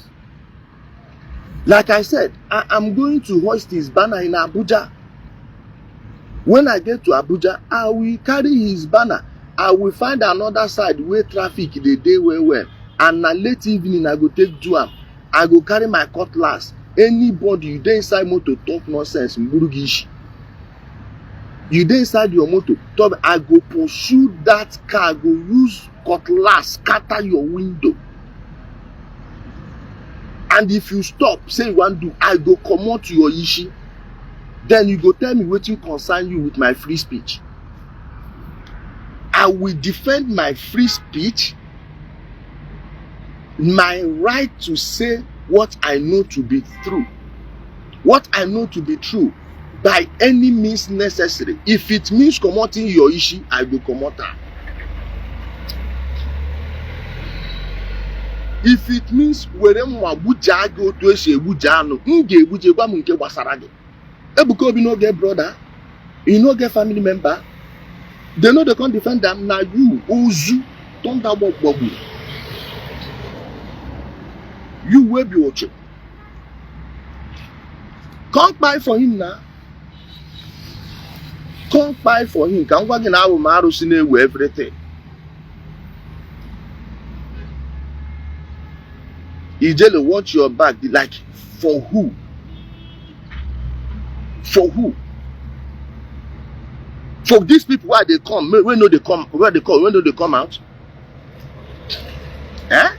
Speaker 1: Like I said, I am going to hoist his banner in Abuja. When I get to Abuja, I will carry his banner. I will find another side where traffic the day well. And na late evening, I go take Juam. I go carry my cutlass. Anybody you dey inside motor talk nonsense, Ishi. You dey inside your motor talk, I go pursue that car. I go use cutlass, scatter your window. And if you stop, say you want to, I go come out to your Ishi. Then you go tell me what you concern you with my free speech. I will defend my free speech, my right to say what I know to be true. What I know to be true by any means necessary. If it means commoting your Ishi, I will commote her. If it means where mo abuja go to ese abuja no, nge ebuje gwa mu nke gbasara gi. Ebuka Obi no get brother, you no get family member. They know they can't defend them. Now you, Ozu, don't that Bobble. You will be watching. Can't buy for him now. Can't buy for him. Can't work in our marusine with everything. Ijele, watch your back. Like, for who? For who? For these people, why they come? When do they come? Where they come? When do they come out? Eh?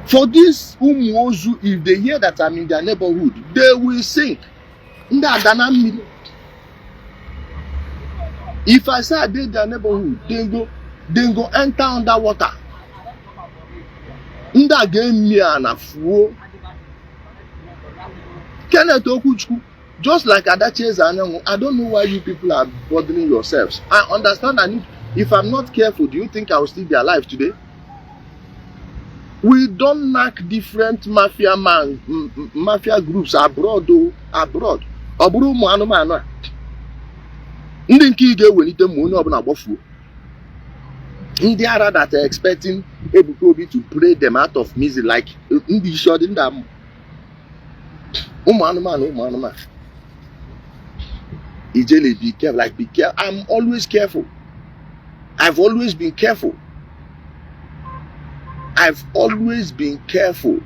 Speaker 1: For these Umuozu, if they hear that I'm in their neighborhood, they will sink. If I say I did their neighborhood, they go enter underwater. Nda game me and a fool. Kenneth Okuchku. Just like Adachi's, I don't know why you people are bothering yourselves. I understand that if I'm not careful, do you think I will still be alive today? We don't knock different mafia groups abroad. Abroad. Oburu mu anụmanụ. Ndị nke ige welite mu onye ọbụla gbofuo. Ndị ara that are expecting Ebuka Obi to pray them out of misery like ndị Ishi ọ dị ndị amụ. Ụmụ anụmanụ. Ijele, be careful. Like, be careful. I'm always careful. I've always been careful. I've always been careful.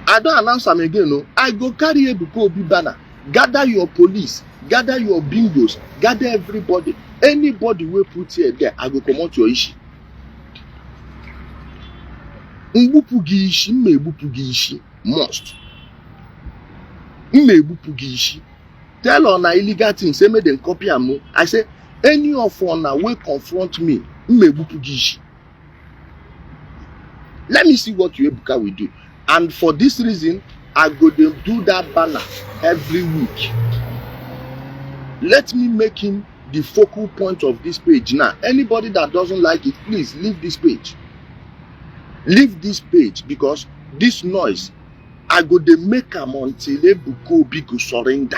Speaker 1: I don't announce them again, no. I go carry Ebuka Obi banner. Gather your police. Gather your bingos. Gather everybody. Anybody will put here there, I go come out your Ishi. Mbupugi Ishi, mebupugi Ishi. Must. Tell on a illegal thing, say me then copy am. I say any of una will confront me. Let me see what you Ebuka will do. And for this reason, I go to do that banner every week. Let me make him the focal point of this page. Now, anybody that doesn't like it, please leave this page. Leave this page because this noise, I go to make am until Ebuka Obi go surrender.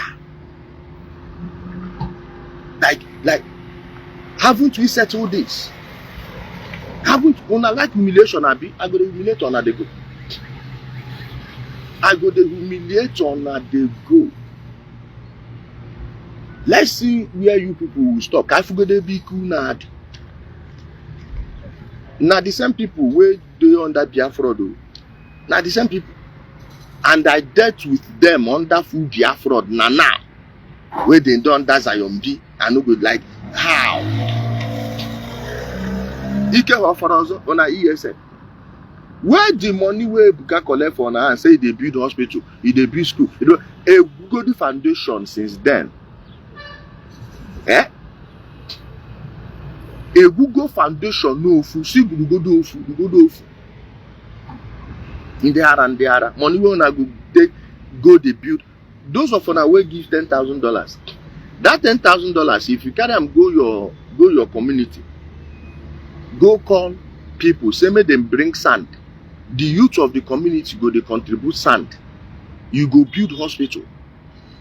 Speaker 1: Like, haven't we settled this? Haven't una like humiliation, Abi? I go to humiliate on the go. I go to humiliate on the go. Let's see where you people will stop. I forget to be cool now. Now the same people where they under Biafra though. Now the same people. And I dealt with them under full Biafra now. Where they don't under Zayombi. I no good like how. Ike offer us on a ESN. Where the money where Ebuka collect for now and say they build hospital, they build school. You know, good foundation since then. A Google foundation no fu si go do fu. In the other money we una go take go dey build. Those of una wey give $10,000. That $10,000, if you carry them go your community, go call people, say make them bring sand. The youth of the community go they contribute sand. You go build hospital.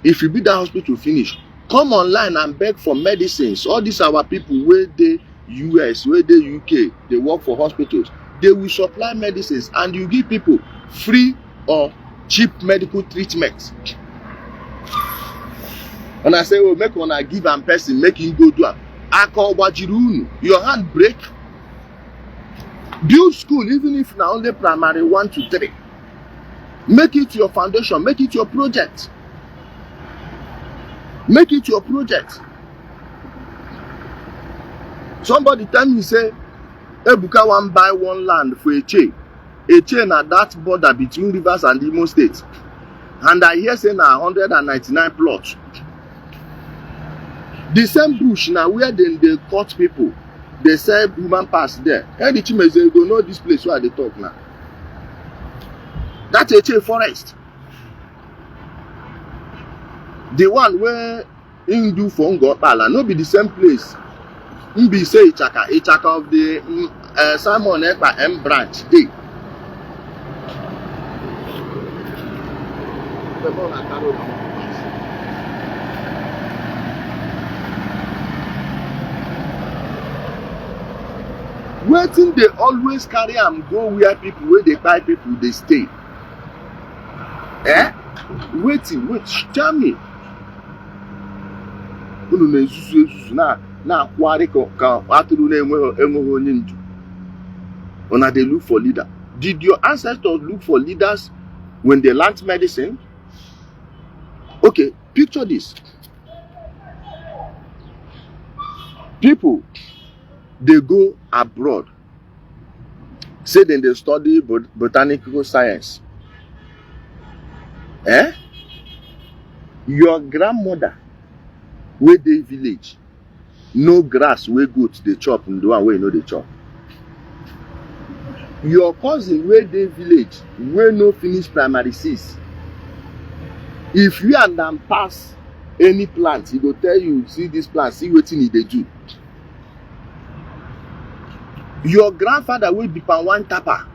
Speaker 1: If you build that hospital finish, come online and beg for medicines. All these our people where they US, where they UK, they work for hospitals. They will supply medicines and you give people free or cheap medical treatment. And I say, oh, make one I give a person, make him go do it. I call Wajirunu. Your hand break. Build school, even if now only primary 1 to 3. Make it your foundation, make it your project. Make it your project. Somebody tell me, say, Ebuka wan buy one land for a chain. A chain at that border between Rivers and Imo State. And I hear say na 199 plots. The same bush now where they cut people, they say human pass there. Any chimney say go know this place where they talk now. That's a chain forest. The one where in do for Ngopala, no be the same place. Be say Ichaka of the Simon Ekpa M branch. Dey. Waiting they always carry and go where people where they buy people they stay. Waiting, wait, tell me. Na kwari ka aturu na enweghị onye ndu. Una they look for leader. Did your ancestors look for leaders when they learned medicine? Okay, picture this. People, they go abroad. Say then they study botanical science. Your grandmother, where they village, no grass where goats they chop and the one where you know they chop. Your cousin where they village, where no finish primary 6. If you and them pass any plant, he go tell you, see this plant, see what they do. Your grandfather will be pan one tapper.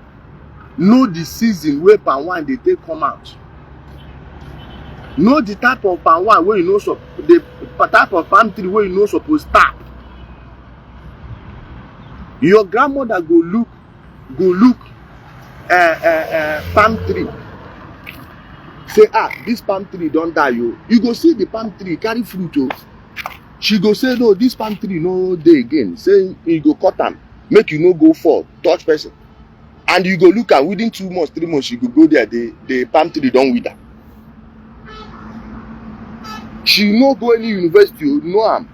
Speaker 1: Know the season where pan one they take come out. Know the type of pan one where you know so the type of palm tree where you know supposed to tap. Your grandmother go look palm tree. Say this palm tree don't die you. You go see the palm tree carry fruit. She go say no, this palm tree no day again. Say you go cut them. Make you no go for touch person. And you go look at within 2 months, 3 months, you go go there, the palm tree don't wither. She no go any university, you know am.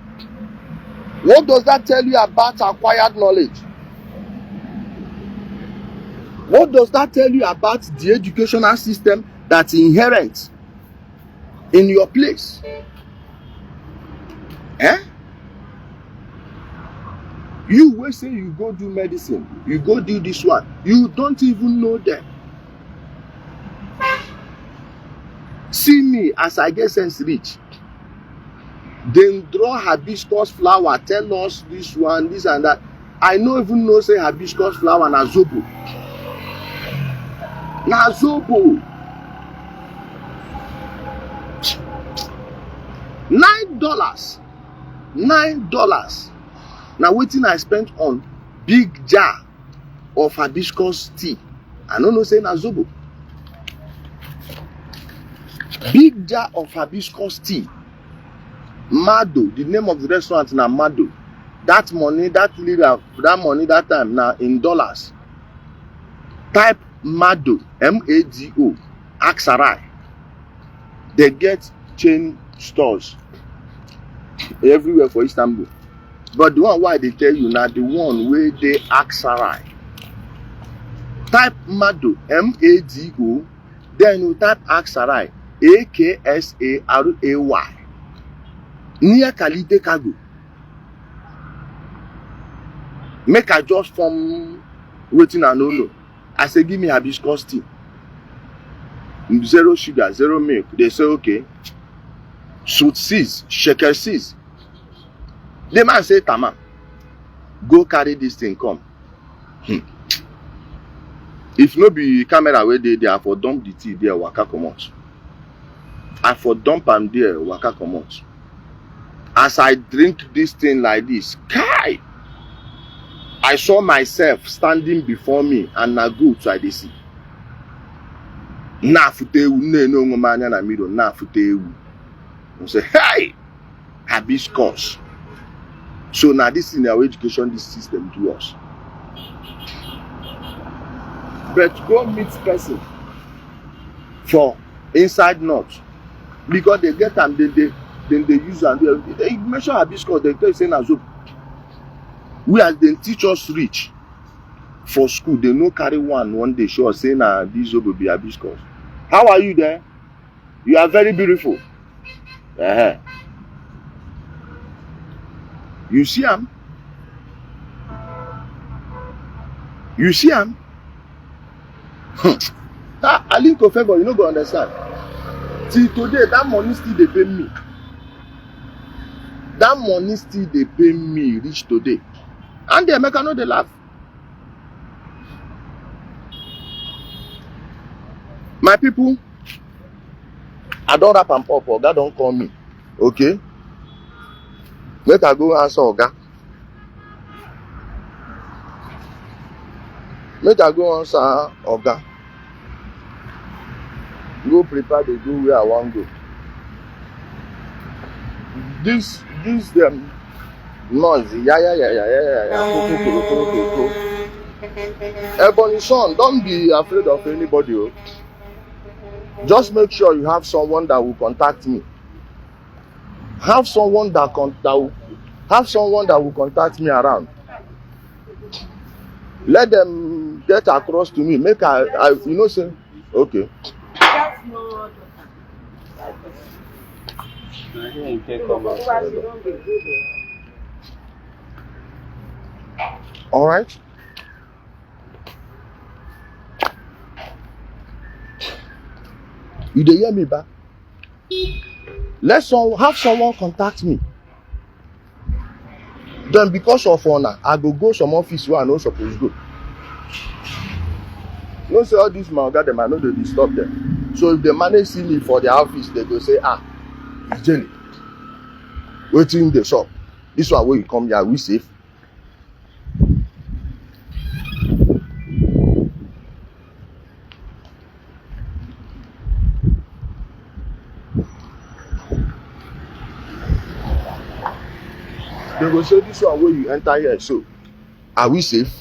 Speaker 1: What does that tell you about acquired knowledge? What does that tell you about the educational system that's inherent in your place? You will say you go do medicine, you go do this one, you don't even know them. See me as I get sense rich. Then draw hibiscus flower, tell us this one, this and that. I no even know say hibiscus flower na zobo. Na zobo. $9. $9. Now waiting I spent on big jar of hibiscus tea. I don't know say na zobo. Big jar of hibiscus tea. Mado, the name of the restaurant na Mado. That money, that money that time now in dollars. Type Mado, M-A-D-O, Aksarai. They get chain stores everywhere for Istanbul. But the one why they tell you now, the one where they Aksarai. Type Mado, M-A-D-O, then you type Aksarai. Aksaray. Near Kalite Cargo. Make I just form waiting and no. I say, give me hibiscus tea. 0 sugar, 0 milk. They say, okay. Sweet seeds, shaker seeds. The man say, Tama, go carry this thing, come. If no be camera where they are for dump the tea there, waka comot. I for dump am there, waka comot. As I drink this thing like this, kai! I saw myself standing before me and na good so I dey see. Na futewu, no ngomanya na middle, na futewu. I say, hey! Hibiscus. So now this is our education, this system do us. But go meet person for inside north because they get them, then they use and they mention hibiscus, they tell you say na soap. We as they teach us reach for school, they no carry one day show us say na this soap will be hibiscus. How are you there? You are very beautiful. You see him? You see him? I link of favor, you no go understand. Till today, that money still they pay me. That money still they pay me reach today. And the American know they laugh. My people, I don't rap and pop, Oga don't call me. Okay? Make I go answer Oga. Make I go answer Oga. Go prepare to go where I want to go. This noise, Ebony son, don't be afraid of anybody. Oh. Just make sure you have someone that will contact me. Have someone that will contact me around. Let them get across to me. Make I you know say okay. All right. You dey hear me back? Have someone contact me. Then because of honor, I go some office where I no suppose go. No say all this my oga dem, I know they disturb them. So if the manage see me for their office, they go say, Ijele, waiting the shop. This one where you come here, we safe. They go say this one where you enter here, so are we safe?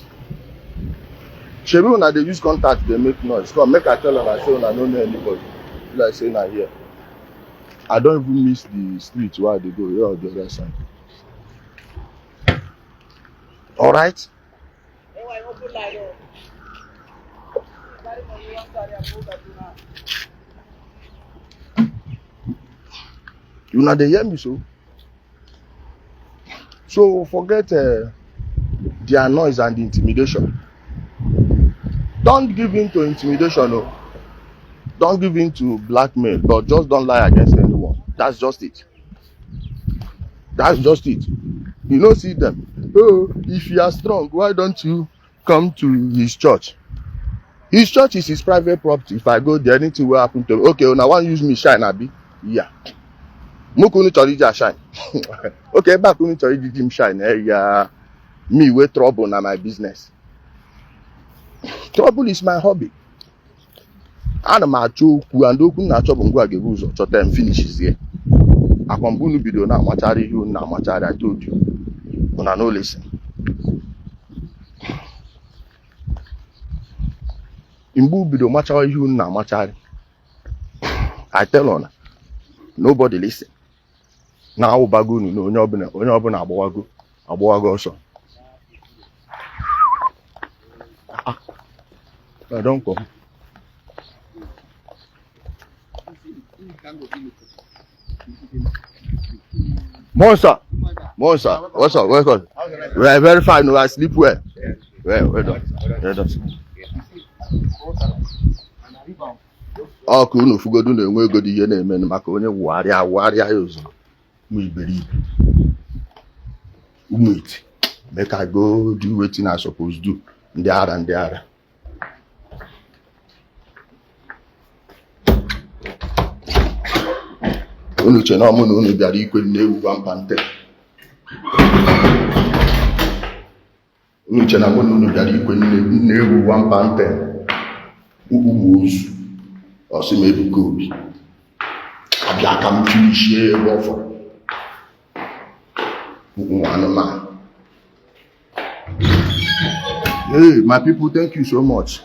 Speaker 1: Shebi una dey use contact, they make noise. Come make I tell them I say una no know anybody. Like say na here. I don't even miss the street where they go here on the other side. All right. You know they hear me so. So forget their noise and the intimidation. Don't give in to intimidation, no. Don't give in to blackmail, but just don't lie against anyone. That's just it. That's just it. You don't see them. Oh, if you are strong, why don't you come to his church? His church is his private property. If I go there, anything will happen to me. Okay, now one use me shine, Abi. Yeah. Mukuni Chorija shine. Okay, back Kuni Chorija shine. Yeah. Me with trouble na my business. Trouble is my hobby. Ana m achọ okwu and okwu na-achọ bụ ngwa ga-ebu ụzọ chọta m finishes here. Akwambunu bido na amachari ihe na amachari, I told you. Una no listen. Imbu bido machari ihe na amachari. I tell ona. Nobody listen. Na ụbago nu onye ọbụla agbawago ọsọ. I don't come. Monster, what's up? Welcome. We are very fine. I sleep well. Well done. Ọkụ unu fugodu na-enwe egodi ihe na-eme maka onye wụgharịa ya ụzọ mụ iberibe iti make I go do wetin I suppose do ndị ara unu che na ọmụ na unu bịara ikwe na-ewu wampante unu che na mụ na unu bịara ikwe na-ewu wampante ukwu ozu ọsị m Ebuka Obi abịa ka m chirichie ebe ọ fọrọ anụmanụ. Hey, my people, thank you so much.